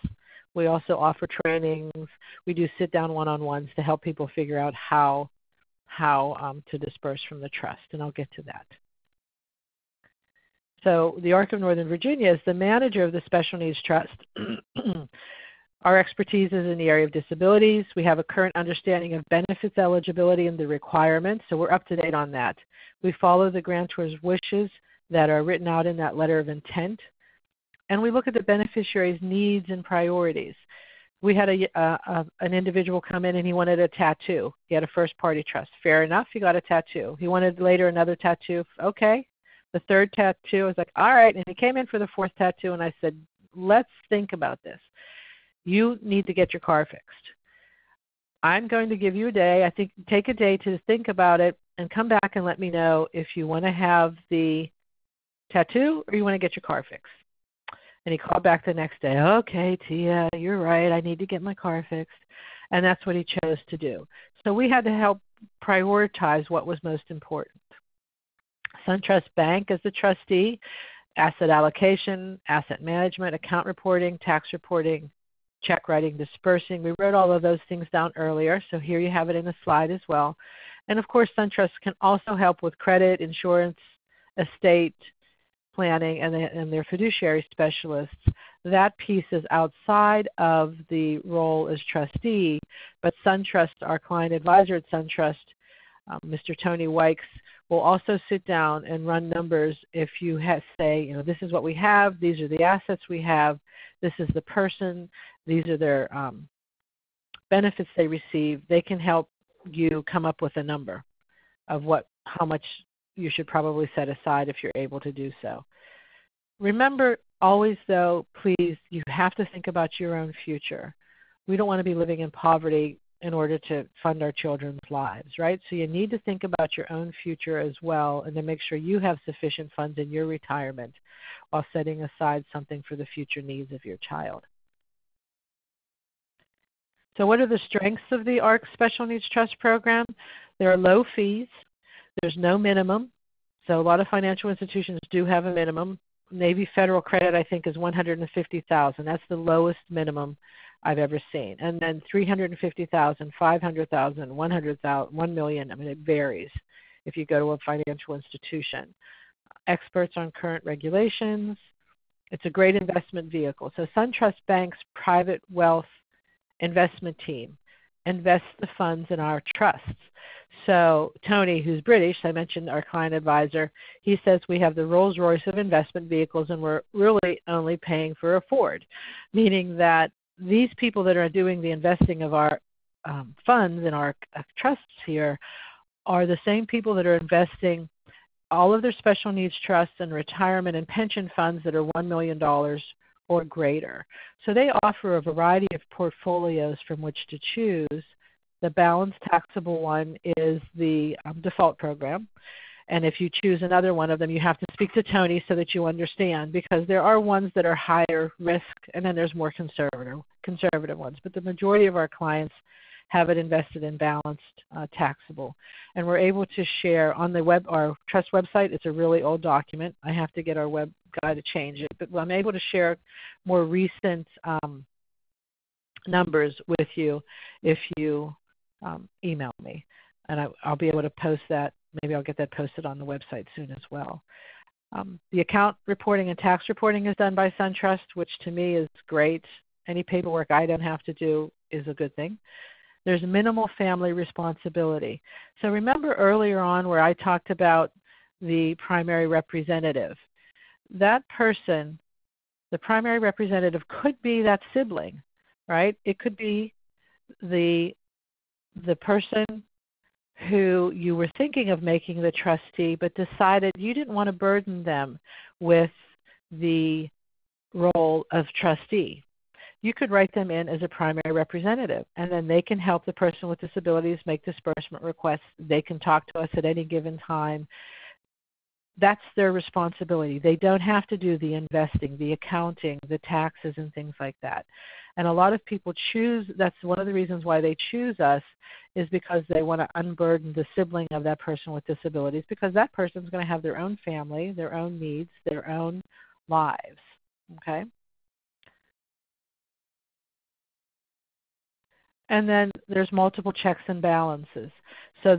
We also offer trainings. We do sit-down one-on-ones to help people figure out how to disperse from the trust, and I'll get to that. So the ARC of Northern Virginia is the manager of the Special Needs Trust. Our expertise is in the area of disabilities. We have a current understanding of benefits eligibility and the requirements, so we're up to date on that. We follow the grantor's wishes that are written out in that letter of intent, and we look at the beneficiary's needs and priorities. We had an individual come in and he wanted a tattoo. He had a first-party trust. Fair enough, he got a tattoo. He wanted later another tattoo. Okay. The third tattoo, I was like, all right. And he came in for the fourth tattoo, and I said, let's think about this. You need to get your car fixed. I'm going to give you a day. I think take a day to think about it and come back and let me know if you want to have the tattoo or you want to get your car fixed. And he called back the next day. Okay, Tia, you're right. I need to get my car fixed. And that's what he chose to do. So we had to help prioritize what was most important. SunTrust Bank as the trustee, asset allocation, asset management, account reporting, tax reporting, check writing, dispersing. We wrote all of those things down earlier, so here you have it in a slide as well. And of course, SunTrust can also help with credit, insurance, estate planning, and their fiduciary specialists. That piece is outside of the role as trustee, but SunTrust, our client advisor at SunTrust, Mr. Tony Wykes, will also sit down and run numbers if you say, this is what we have, these are the assets we have, this is the person, these are their benefits they receive. They can help you come up with a number of how much you should probably set aside if you're able to do so. Remember always, though, please, you have to think about your own future. We don't want to be living in poverty in order to fund our children's lives, right? So you need to think about your own future as well and to make sure you have sufficient funds in your retirement while setting aside something for the future needs of your child. So what are the strengths of the ARC Special Needs Trust Program? There are low fees. There's no minimum. So a lot of financial institutions do have a minimum. Navy Federal Credit, I think, is $150,000. That's the lowest minimum I've ever seen. And then $350,000, $500,000, $100,000, $1 million. I mean, it varies if you go to a financial institution. Experts on current regulations. It's a great investment vehicle. So SunTrust Bank's private wealth investment team invests the funds in our trusts. So Tony, who's British, I mentioned our client advisor, he says we have the Rolls Royce of investment vehicles and we're really only paying for a Ford, meaning that these people that are doing the investing of our funds and our trusts here are the same people that are investing all of their special needs trusts and retirement and pension funds that are $1 million or greater. So they offer a variety of portfolios from which to choose. The balanced taxable one is the default program. And if you choose another one of them, you have to speak to Tony so that you understand, because there are ones that are higher risk and then there's more conservative ones. But the majority of our clients have it invested in balanced taxable. And we're able to share on the our trust website. It's a really old document. I have to get our web guy to change it. But I'm able to share more recent numbers with you if you email me. And I'll be able to post that. Maybe I'll get that posted on the website soon as well. The account reporting and tax reporting is done by SunTrust, which to me is great. Any paperwork I don't have to do is a good thing. There's minimal family responsibility. So remember earlier on where I talked about the primary representative. That person, the primary representative, could be that sibling, right? It could be the person who you were thinking of making the trustee but decided you didn't want to burden them with the role of trustee. You could write them in as a primary representative, and then they can help the person with disabilities make disbursement requests. They can talk to us at any given time. That's their responsibility. They don't have to do the investing, the accounting, the taxes, and things like that. And a lot of people choose, that's one of the reasons why they choose us, is because they want to unburden the sibling of that person with disabilities, because that person is going to have their own family, their own needs, their own lives. Okay? And then there's multiple checks and balances. So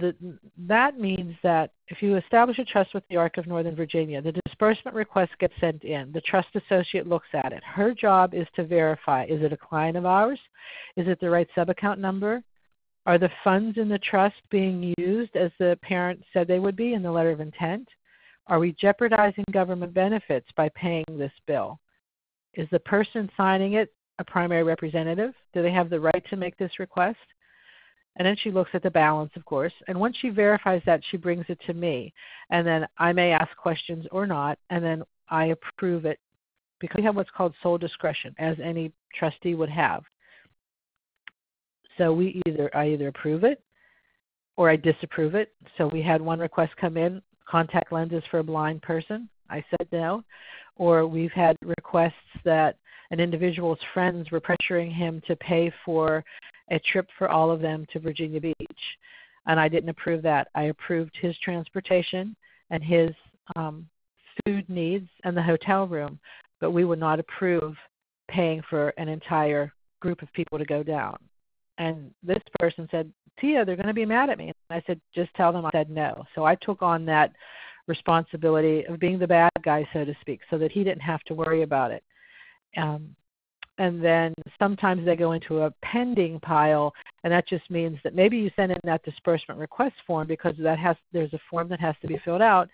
that means that if you establish a trust with the Arc of Northern Virginia, the disbursement request gets sent in. The trust associate looks at it. Her job is to verify, is it a client of ours? Is it the right subaccount number? Are the funds in the trust being used as the parent said they would be in the letter of intent? Are we jeopardizing government benefits by paying this bill? Is the person signing it a primary representative? Do they have the right to make this request? And then she looks at the balance, of course. And once she verifies that, she brings it to me. And then I may ask questions or not, and then I approve it, because we have what's called sole discretion, as any trustee would have. So I either approve it or I disapprove it. So we had one request come in, contact lenses for a blind person. I said no. Or we've had requests that an individual's friends were pressuring him to pay for a trip for all of them to Virginia Beach. And I didn't approve that. I approved his transportation and his food needs and the hotel room, but we would not approve paying for an entire group of people to go down. And this person said, Tia, they're going to be mad at me. And I said, just tell them I said no. So I took on that responsibility of being the bad guy, so to speak, so that he didn't have to worry about it. And then sometimes they go into a pending pile, and that just means that maybe you send in that disbursement request form because there's a form that has to be filled out,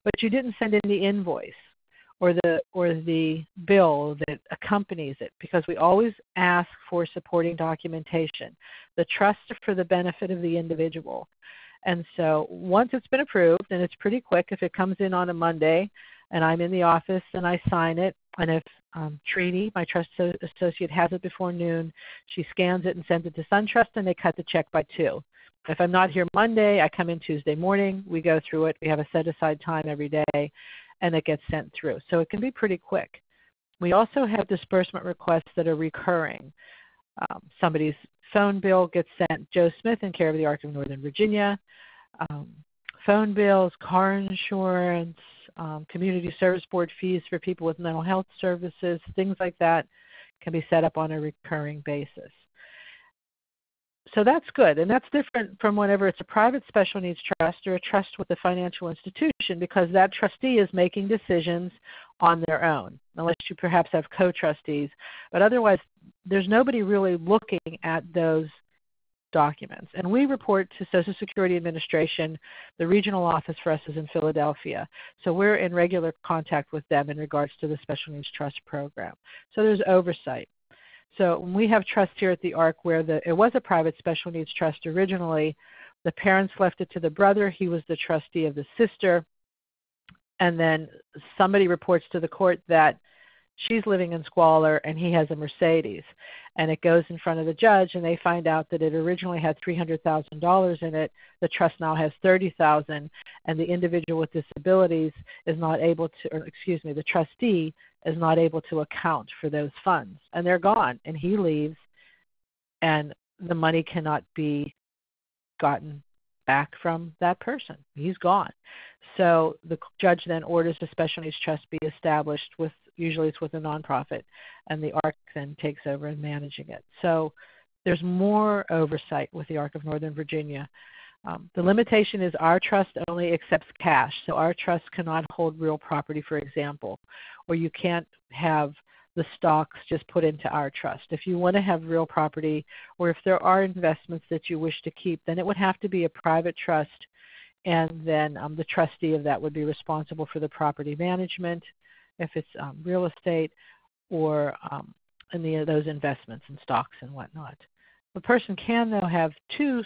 but you didn't send in the invoice or the bill that accompanies it, because we always ask for supporting documentation. The trusts are for the benefit of the individual. And so once it's been approved, and it's pretty quick, if it comes in on a Monday and I'm in the office and I sign it, and if Trini, my trust associate, has it before noon, she scans it and sends it to SunTrust, and they cut the check by 2. If I'm not here Monday, I come in Tuesday morning, we go through it, we have a set-aside time every day, and it gets sent through. So it can be pretty quick. We also have disbursement requests that are recurring. Somebody's phone bill gets sent, Joe Smith in care of the Arc of Northern Virginia. Phone bills, car insurance, community service board fees for people with mental health services, things like that can be set up on a recurring basis. So that's good, and that's different from whenever it's a private special needs trust or a trust with a financial institution, because that trustee is making decisions on their own, unless you perhaps have co-trustees. But otherwise, there's nobody really looking at those documents. And we report to Social Security Administration. The regional office for us is in Philadelphia. So we're in regular contact with them in regards to the Special Needs Trust program. So there's oversight. So when we have trust here at the ARC where it was a private special needs trust originally, the parents left it to the brother. He was the trustee of the sister. And then somebody reports to the court that she's living in squalor and he has a Mercedes. And it goes in front of the judge and they find out that it originally had $300,000 in it. The trust now has $30,000 and the individual with disabilities is not able to, or excuse me, the trustee is not able to account for those funds. And they're gone and he leaves and the money cannot be gotten back from that person. He's gone. So the judge then orders a special needs trust be established with, usually it's with a nonprofit, and the ARC then takes over in managing it. So there's more oversight with the ARC of Northern Virginia. The limitation is our trust only accepts cash. So our trust cannot hold real property, for example, or you can't have the stocks just put into our trust. If you want to have real property or if there are investments that you wish to keep, then it would have to be a private trust, and then the trustee of that would be responsible for the property management if it's real estate or any of those investments in stocks and whatnot. The person can, though, have two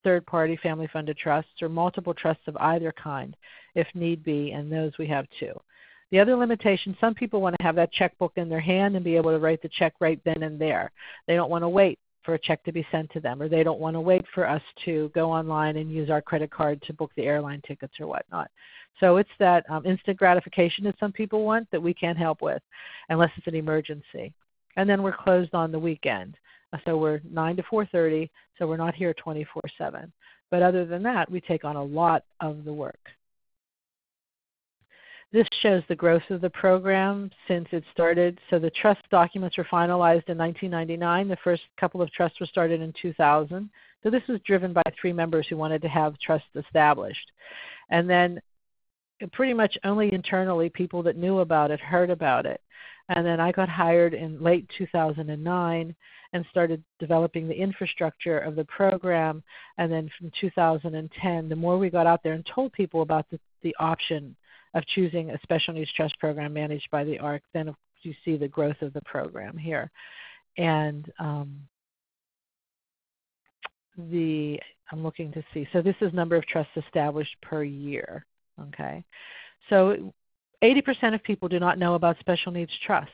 third-party family-funded trusts or multiple trusts of either kind if need be, and those we have too. The other limitation, some people want to have that checkbook in their hand and be able to write the check right then and there. They don't want to wait for a check to be sent to them, or they don't want to wait for us to go online and use our credit card to book the airline tickets or whatnot. So it's that instant gratification that some people want that we can't help with unless it's an emergency. And then we're closed on the weekend. So we're 9 to 4:30, so we're not here 24/7. But other than that, we take on a lot of the work. This shows the growth of the program since it started. So the trust documents were finalized in 1999. The first couple of trusts were started in 2000. So this was driven by 3 members who wanted to have trusts established. And then pretty much only internally people that knew about it heard about it. And then I got hired in late 2009 and started developing the infrastructure of the program. And then from 2010, the more we got out there and told people about the option of choosing a special needs trust program managed by the ARC, then you see the growth of the program here. And I'm looking to see. So this is number of trusts established per year. Okay. So 80% of people do not know about special needs trusts.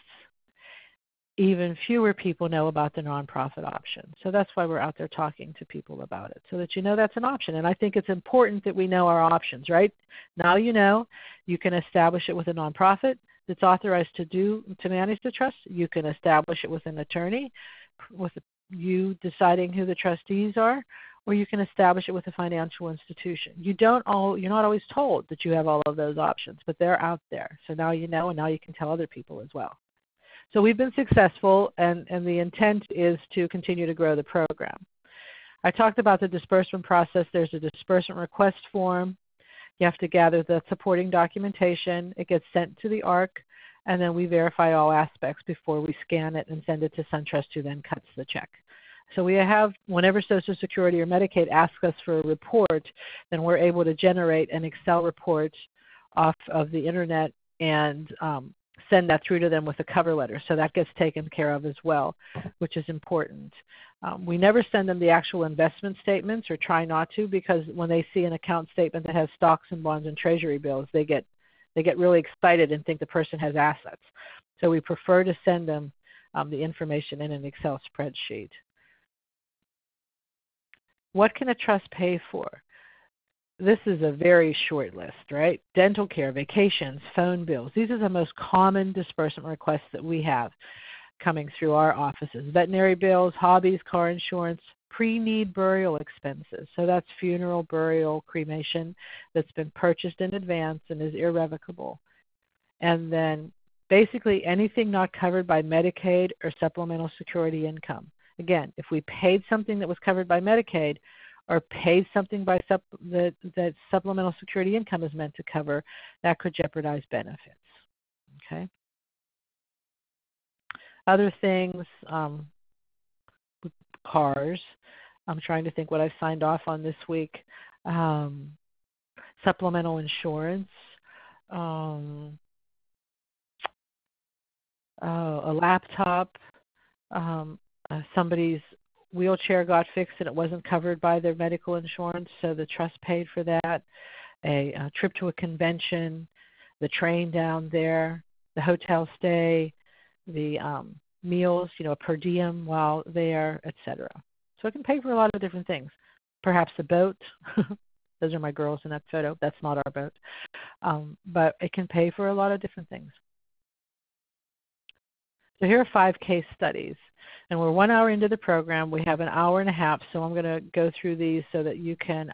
Even fewer people know about the nonprofit option. So that's why we're out there talking to people about it, so that you know that's an option. And I think it's important that we know our options, right? Now you know you can establish it with a nonprofit that's authorized to manage the trust. You can establish it with an attorney, with you deciding who the trustees are, or you can establish it with a financial institution. You're not always told that you have all of those options, but they're out there. So now you know, and now you can tell other people as well. So we've been successful, and the intent is to continue to grow the program. I talked about the disbursement process. There's a disbursement request form. You have to gather the supporting documentation. It gets sent to the ARC, and then we verify all aspects before we scan it and send it to SunTrust, who then cuts the check. So we have, whenever Social Security or Medicaid asks us for a report, then we're able to generate an Excel report off of the internet and send that through to them with a cover letter. So that gets taken care of as well, which is important. We never send them the actual investment statements, or try not to, because when they see an account statement that has stocks and bonds and treasury bills, they get really excited and think the person has assets. So we prefer to send them the information in an Excel spreadsheet. What can a trust pay for? This is a very short list, right? Dental care, vacations, phone bills. These are the most common disbursement requests that we have coming through our offices. Veterinary bills, hobbies, car insurance, pre-need burial expenses. So that's funeral, burial, cremation that's been purchased in advance and is irrevocable. And then basically anything not covered by Medicaid or supplemental security income. Again, if we paid something that was covered by Medicaid, or paid something by that supplemental security income is meant to cover, that could jeopardize benefits. Okay. Other things, cars. I'm trying to think what I've signed off on this week. Supplemental insurance. A laptop. Somebody's wheelchair got fixed and it wasn't covered by their medical insurance, so the trust paid for that. A trip to a convention, the train down there, the hotel stay, the meals, a per diem while there, etc. So it can pay for a lot of different things. Perhaps a boat. Those are my girls in that photo. That's not our boat. But it can pay for a lot of different things. So here are 5 case studies. And we're 1 hour into the program. We have an hour and a half, so I'm going to go through these so that you can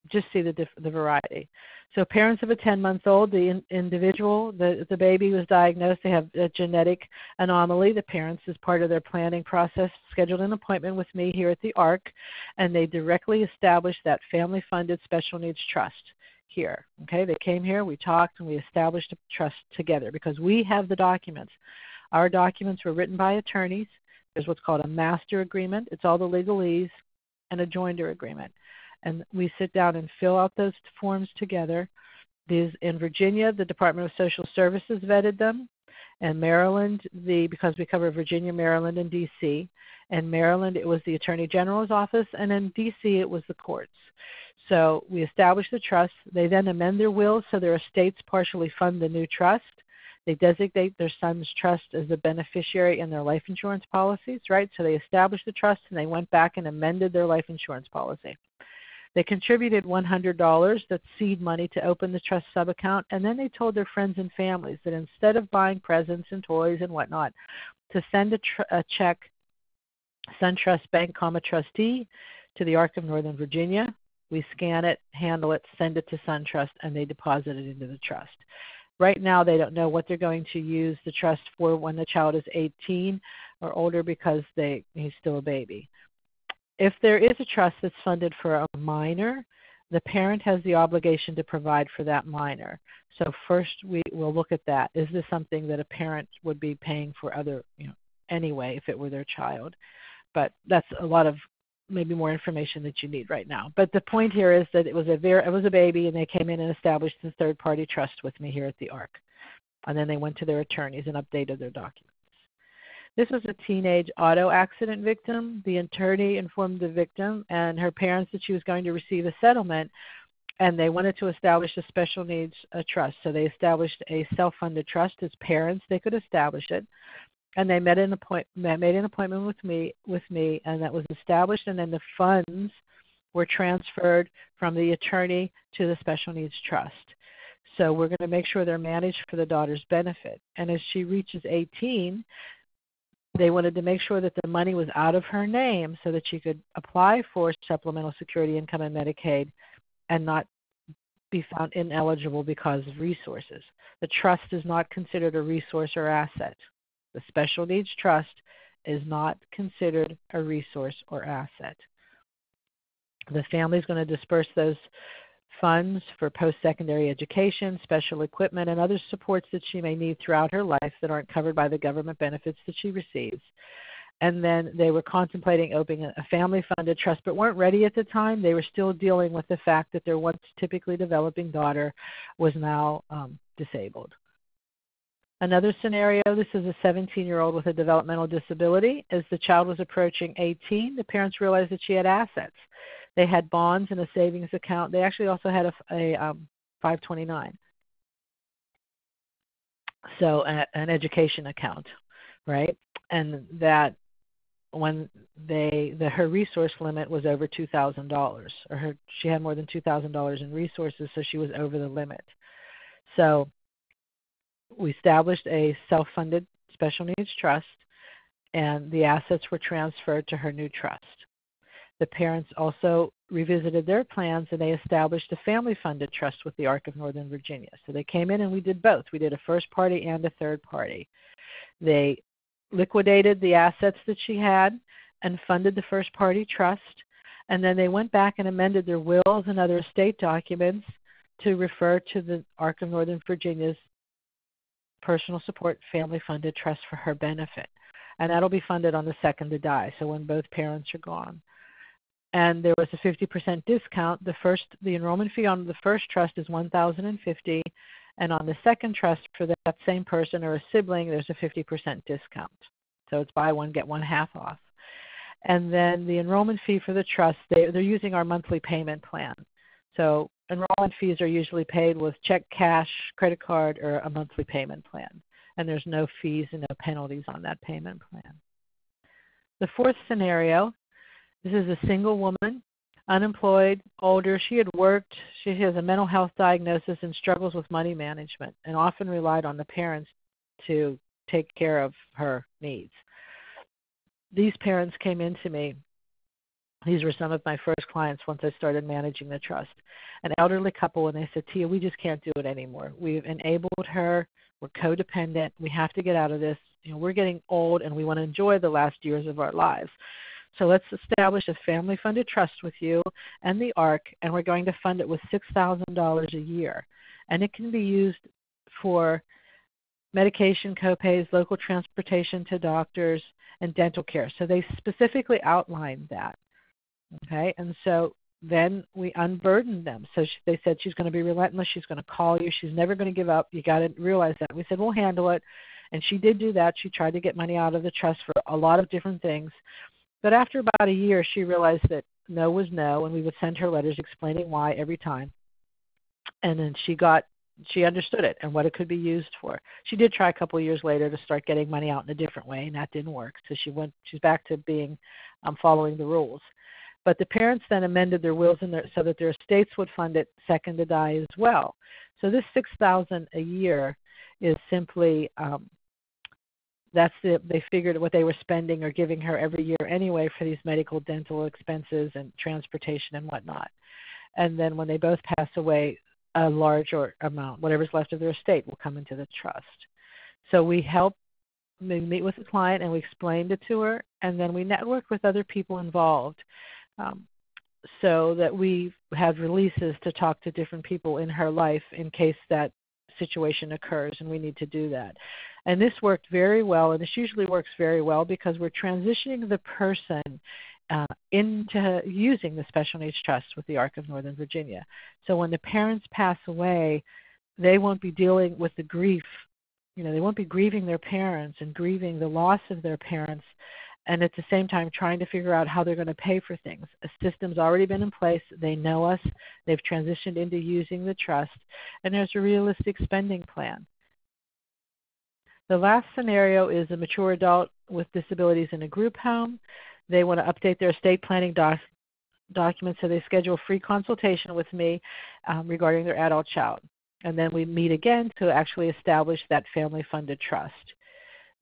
just see the variety. So parents of a 10-month-old, the individual, the baby was diagnosed. They have a genetic anomaly. The parents, as part of their planning process, scheduled an appointment with me here at the ARC, and they directly established that family-funded special needs trust here. Okay, they came here, we talked, and we established a trust together because we have the documents. Our documents were written by attorneys. There's what's called a master agreement. It's all the legalese, and a joinder agreement. And we sit down and fill out those forms together. In Virginia, the Department of Social Services vetted them. And Maryland, because we cover Virginia, Maryland, and D.C. In Maryland, it was the Attorney General's office, and in D.C., it was the courts. So we established the trust. They then amend their wills so their estates partially fund the new trust. They designate their son's trust as the beneficiary in their life insurance policies, right? So they established the trust, and they went back and amended their life insurance policy. They contributed $100, that's seed money, to open the trust subaccount, and then they told their friends and families that instead of buying presents and toys and whatnot, to send a check, SunTrust Bank, trustee, to the ARC of Northern Virginia. We scan it, handle it, send it to SunTrust, and they deposit it into the trust. Right now, they don't know what they're going to use the trust for when the child is 18 or older because he's still a baby. If there is a trust that's funded for a minor, the parent has the obligation to provide for that minor. So first we'll look at that. Is this something that a parent would be paying for anyway if it were their child? But that's a lot of maybe more information that you need right now. But the point here is that it was a baby, and they came in and established the third-party trust with me here at the ARC. And then they went to their attorneys and updated their documents. This was a teenage auto accident victim. The attorney informed the victim and her parents that she was going to receive a settlement, and they wanted to establish a special needs trust. So they established a self-funded trust as parents. They could establish it, and they made an appointment with me, and that was established, and then the funds were transferred from the attorney to the special needs trust. So we're going to make sure they're managed for the daughter's benefit. And as she reaches 18, they wanted to make sure that the money was out of her name so that she could apply for supplemental security income and Medicaid and not be found ineligible because of resources. The trust is not considered a resource or asset. The special needs trust is not considered a resource or asset. The family is going to disperse those funds for post-secondary education, special equipment, and other supports that she may need throughout her life that aren't covered by the government benefits that she receives. And then they were contemplating opening a family-funded trust but weren't ready at the time. They were still dealing with the fact that their once typically developing daughter was now disabled. Another scenario, this is a 17-year-old with a developmental disability. As the child was approaching 18, the parents realized that she had assets. They had bonds and a savings account. They actually also had a 529, so an education account, right? And that when her resource limit was over $2,000, or she had more than $2,000 in resources, so she was over the limit. So we established a self-funded special needs trust, and the assets were transferred to her new trust. The parents also revisited their plans, and they established a family-funded trust with the ARC of Northern Virginia. So they came in and we did both. We did a first party and a third party. They liquidated the assets that she had and funded the first party trust, and then they went back and amended their wills and other estate documents to refer to the ARC of Northern Virginia's personal support family-funded trust for her benefit. And that'll be funded on the second to die, so when both parents are gone. And there was a 50% discount. The enrollment fee on the first trust is $1,050, and on the second trust for that same person or a sibling, there's a 50% discount. So it's buy one, get one half off. And then the enrollment fee for the trust, they're using our monthly payment plan. So enrollment fees are usually paid with check, cash, credit card, or a monthly payment plan. And there's no fees and no penalties on that payment plan. The fourth scenario, this is a single woman, unemployed, older. She had worked. She has a mental health diagnosis and struggles with money management and often relied on the parents to take care of her needs. These parents came into me. These were some of my first clients once I started managing the trust. An elderly couple, and they said, Tia, we just can't do it anymore. We've enabled her. We're codependent. We have to get out of this. We're getting old, and we want to enjoy the last years of our lives. So let's establish a family-funded trust with you and the ARC, and we're going to fund it with $6,000 a year. And it can be used for medication copays, local transportation to doctors, and dental care. So they specifically outlined that. Okay, and so then we unburdened them. So they said she's going to be relentless. She's going to call you. She's never going to give up. You got to realize that. We said, we'll handle it. And she did do that. She tried to get money out of the trust for a lot of different things. But after about a year, she realized that no was no, and we would send her letters explaining why every time. And then she understood it and what it could be used for. She did try a couple of years later to start getting money out in a different way, and that didn't work. So she's back to being following the rules. But the parents then amended their wills so that their estates would fund it second to die as well. So this $6,000 a year is simply they figured what they were spending or giving her every year anyway for these medical, dental expenses and transportation and whatnot. And then when they both pass away, a larger amount, whatever's left of their estate, will come into the trust. So we meet with the client and we explained it to her, and then we network with other people involved. So that we have releases to talk to different people in her life in case that situation occurs, and we need to do that. And this worked very well, and this usually works very well because we're transitioning the person into using the Special Needs Trust with the ARC of Northern Virginia. So when the parents pass away, they won't be dealing with the grief. They won't be grieving their parents and grieving the loss of their parents, and at the same time trying to figure out how they're going to pay for things. A system's already been in place. They know us. They've transitioned into using the trust, and there's a realistic spending plan. The last scenario is a mature adult with disabilities in a group home. They want to update their estate planning documents, so they schedule a free consultation with me regarding their adult child. And then we meet again to actually establish that family-funded trust.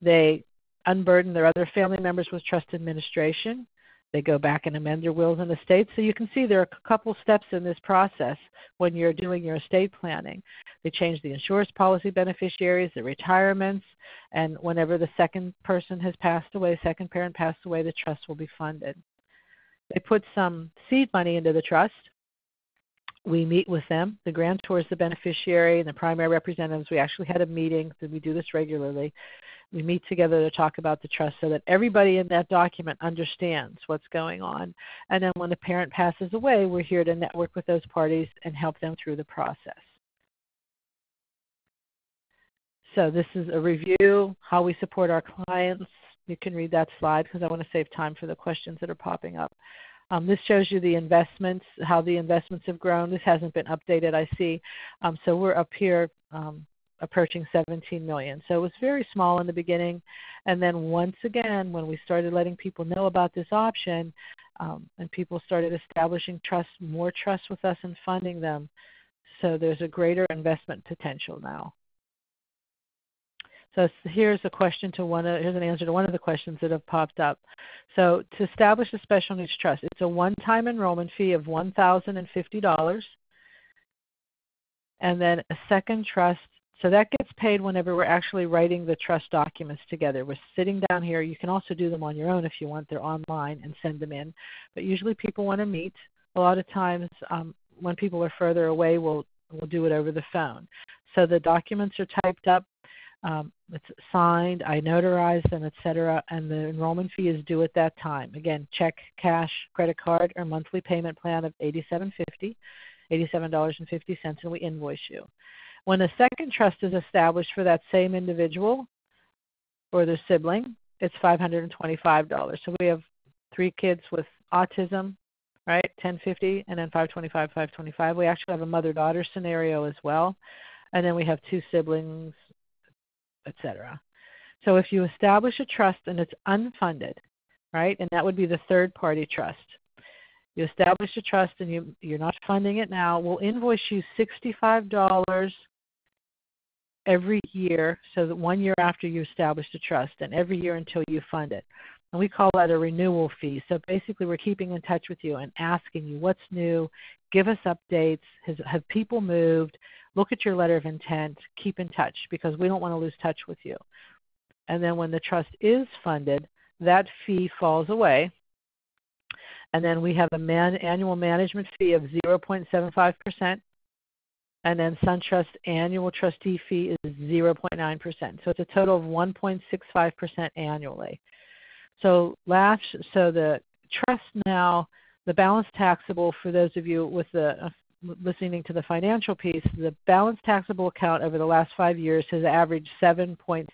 They unburden their other family members with trust administration. They go back and amend their wills and estates. So you can see there are a couple steps in this process when you're doing your estate planning. They change the insurance policy beneficiaries, the retirements, and whenever the second person has passed away, second parent passed away, the trust will be funded. They put some seed money into the trust. We meet with them. The grantor is the beneficiary and the primary representatives. We actually had a meeting. We do this regularly. We meet together to talk about the trust so that everybody in that document understands what's going on. And then when the parent passes away, we're here to network with those parties and help them through the process. So this is a review, how we support our clients. You can read that slide because I want to save time for the questions that are popping up. This shows you the investments, how the investments have grown. This hasn't been updated, I see. So we're up here approaching $17 million. So it was very small in the beginning. And then once again, when we started letting people know about this option and people started establishing more trust with us and funding them, so there's a greater investment potential now. So here's an answer to one of the questions that have popped up. So to establish a special needs trust, it's a one-time enrollment fee of $1,050, and then a second trust. So that gets paid whenever we're actually writing the trust documents together. We're sitting down here. You can also do them on your own if you want. They're online and send them in. But usually people want to meet. A lot of times when people are further away, we'll do it over the phone. So the documents are typed up. It's signed, I notarize them, etc., and the enrollment fee is due at that time. Again, check, cash, credit card, or monthly payment plan of $87.50, and we invoice you. When a second trust is established for that same individual or their sibling, it's $525. So we have 3 kids with autism, right? 1050, and then 525, 525. We actually have a mother-daughter scenario as well, and then we have 2 siblings, etc. So if you establish a trust and it's unfunded, right, and that would be the third-party trust. You establish a trust and you're not funding it now, we'll invoice you $65 every year, so that 1 year after you establish the trust, and every year until you fund it. And we call that a renewal fee. So basically we're keeping in touch with you and asking you what's new, give us updates, have people moved, look at your letter of intent, keep in touch, because we don't want to lose touch with you. And then when the trust is funded, that fee falls away. And then we have an annual management fee of 0.75%. And then SunTrust annual trustee fee is 0.9%. So it's a total of 1.65% annually. So the trust now, the balance taxable, for those of you with the listening to the financial piece, the balance taxable account over the last 5 years has averaged 7.67%.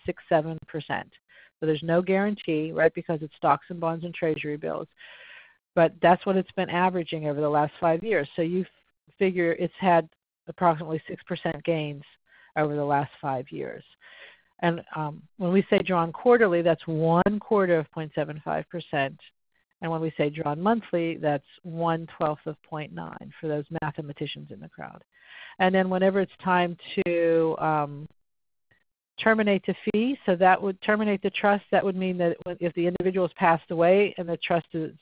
So there's no guarantee, right, because it's stocks and bonds and treasury bills. But that's what it's been averaging over the last 5 years. So you figure it's had approximately 6% gains over the last 5 years. And when we say drawn quarterly, that's 1/4 of 0.75%. And when we say drawn monthly, that's 1/12 of 0.9 for those mathematicians in the crowd. And then whenever it's time to terminate the fee, so that would terminate the trust, that would mean that if the individual has passed away and the trust is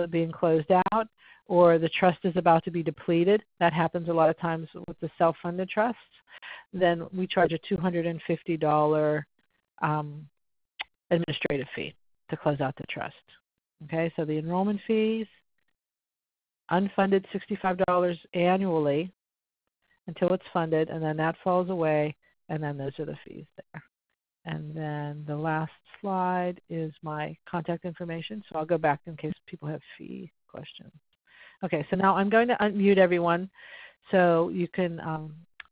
being closed out, or the trust is about to be depleted, that happens a lot of times with the self-funded trusts, then we charge a $250 administrative fee to close out the trust. Okay, so the enrollment fees, unfunded $65 annually until it's funded, and then that falls away, and then those are the fees there. And then the last slide is my contact information, so I'll go back in case people have fee questions. Okay, so now I'm going to unmute everyone so you can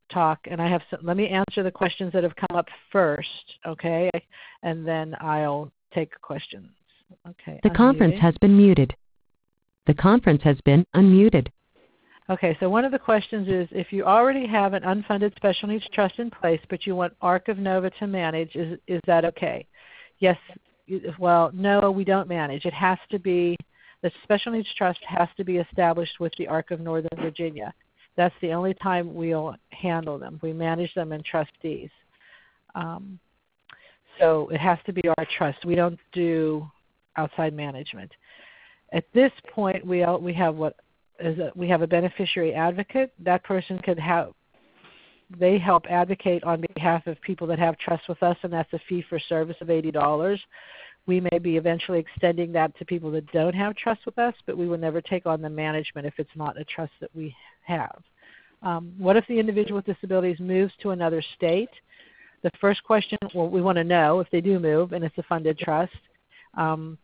talk, and I have let me answer the questions that have come up first, okay, and then I'll take questions. Okay. The conference has been muted. The conference has been unmuted. Okay, so one of the questions is, if you already have an unfunded special needs trust in place, but you want Arc of Nova to manage, is that okay? Yes. Well, no, we don't manage. It has to be, the special needs trust has to be established with the Arc of Northern Virginia. That's the only time we'll handle them. We manage them in trustees. So it has to be our trust. We don't do outside management. At this point, we have a beneficiary advocate. That person they help advocate on behalf of people that have trust with us, and that's a fee for service of $80. We may be eventually extending that to people that don't have trust with us, but we will never take on the management if it's not a trust that we have. What if the individual with disabilities moves to another state? The first question, well, we want to know if they do move and it's a funded trust. And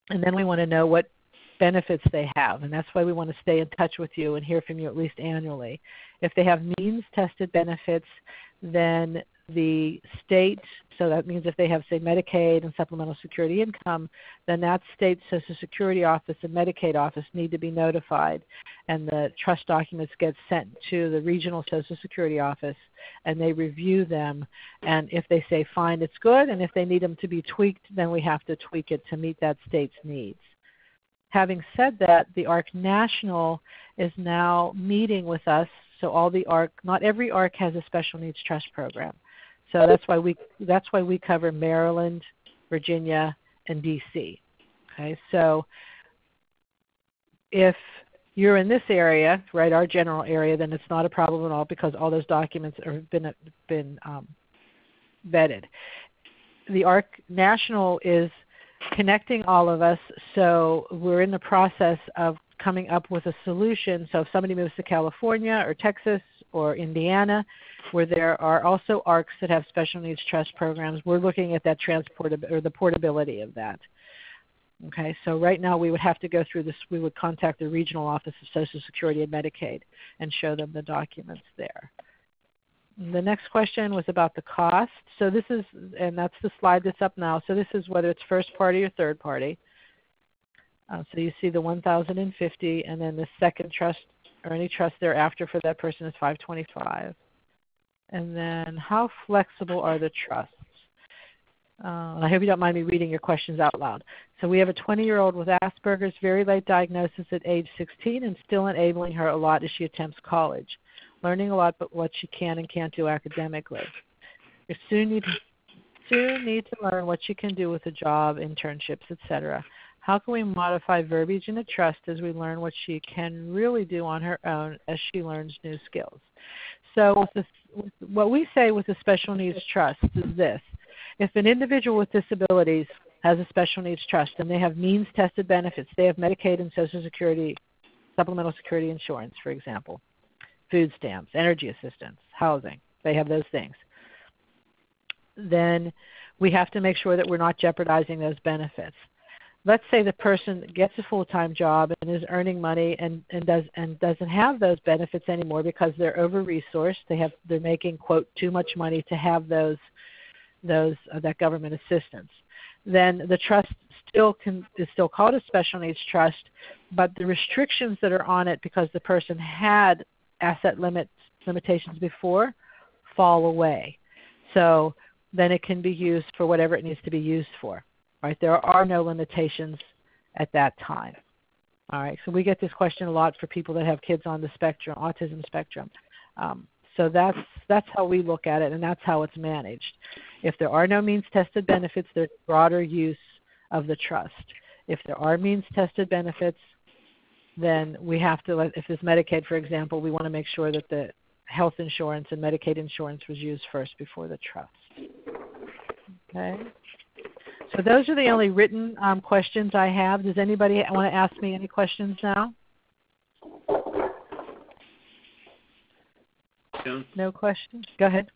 then we want to know what benefits they have, and that's why we want to stay in touch with you and hear from you at least annually. If they have means-tested benefits, then the state, so that means if they have, say, Medicaid and supplemental security income, then that state Social Security office and Medicaid office need to be notified, and the trust documents get sent to the regional Social Security office, and they review them, and if they say fine, it's good, and if they need them to be tweaked, then we have to tweak it to meet that state's needs. Having said that, the ARC National is now meeting with us, so all the ARC, not every ARC has a special needs trust program. So that's why we cover Maryland, Virginia, and DC. Okay, so if you're in this area, right, our general area, then it's not a problem at all because all those documents have been vetted. The ARC National is connecting all of us, so we're in the process of coming up with a solution. So if somebody moves to California or Texas or Indiana, where there are also ARCs that have special needs trust programs, we're looking at that the portability of that. Okay, so right now we would have to go through this. We would contact the regional office of Social Security and Medicaid and show them the documents there. The next question was about the cost. So this is, and that's the slide that's up now. So this is whether it's first party or third party. So you see the $1,050, and then the second trust or any trust thereafter for that person is $525. And then how flexible are the trusts? I hope you don't mind me reading your questions out loud. So we have a 20-year-old with Asperger's, very late diagnosis at age 16, and still enabling her a lot as she attempts college, learning a lot but what she can and can't do academically. You soon need to learn what she can do with a job, internships, etc. How can we modify verbiage in a trust as we learn what she can really do on her own as she learns new skills? So what we say with the special needs trust is this. If an individual with disabilities has a special needs trust and they have means-tested benefits, they have Medicaid and Social Security, supplemental security insurance, for example, food stamps, energy assistance, housing, they have those things, then we have to make sure that we're not jeopardizing those benefits. Let's say the person gets a full-time job and is earning money and doesn't have those benefits anymore because they're over-resourced. They're making, quote, too much money to have that government assistance. Then the trust is still called a special needs trust, but the restrictions that are on it because the person had asset limitations before fall away. So then it can be used for whatever it needs to be used for. Right? There are no limitations at that time. All right. So we get this question a lot for people that have kids on the spectrum, autism spectrum. So that's how we look at it, and that's how it's managed. If there are no means-tested benefits, there's broader use of the trust. If there are means-tested benefits, then we have to, if it's Medicaid, for example, we want to make sure that the health insurance and Medicaid insurance was used first before the trust. Okay. So those are the only written questions I have. Does anybody want to ask me any questions now? No questions? Go ahead.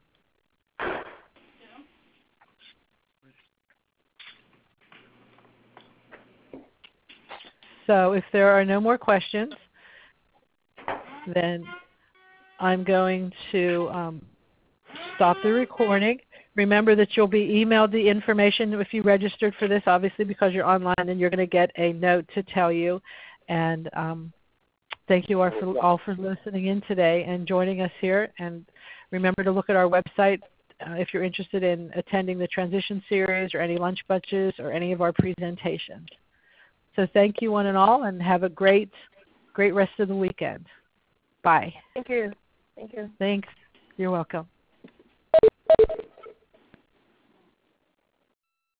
So if there are no more questions, then I'm going to stop the recording. Remember that you'll be emailed the information if you registered for this, obviously because you're online, and you're going to get a note to tell you. And thank you all for listening in today and joining us here. And remember to look at our website if you're interested in attending the transition series or any lunch bunches or any of our presentations. So thank you one and all, and have a great rest of the weekend. Bye. Thank you. Thank you. Thanks. You're welcome.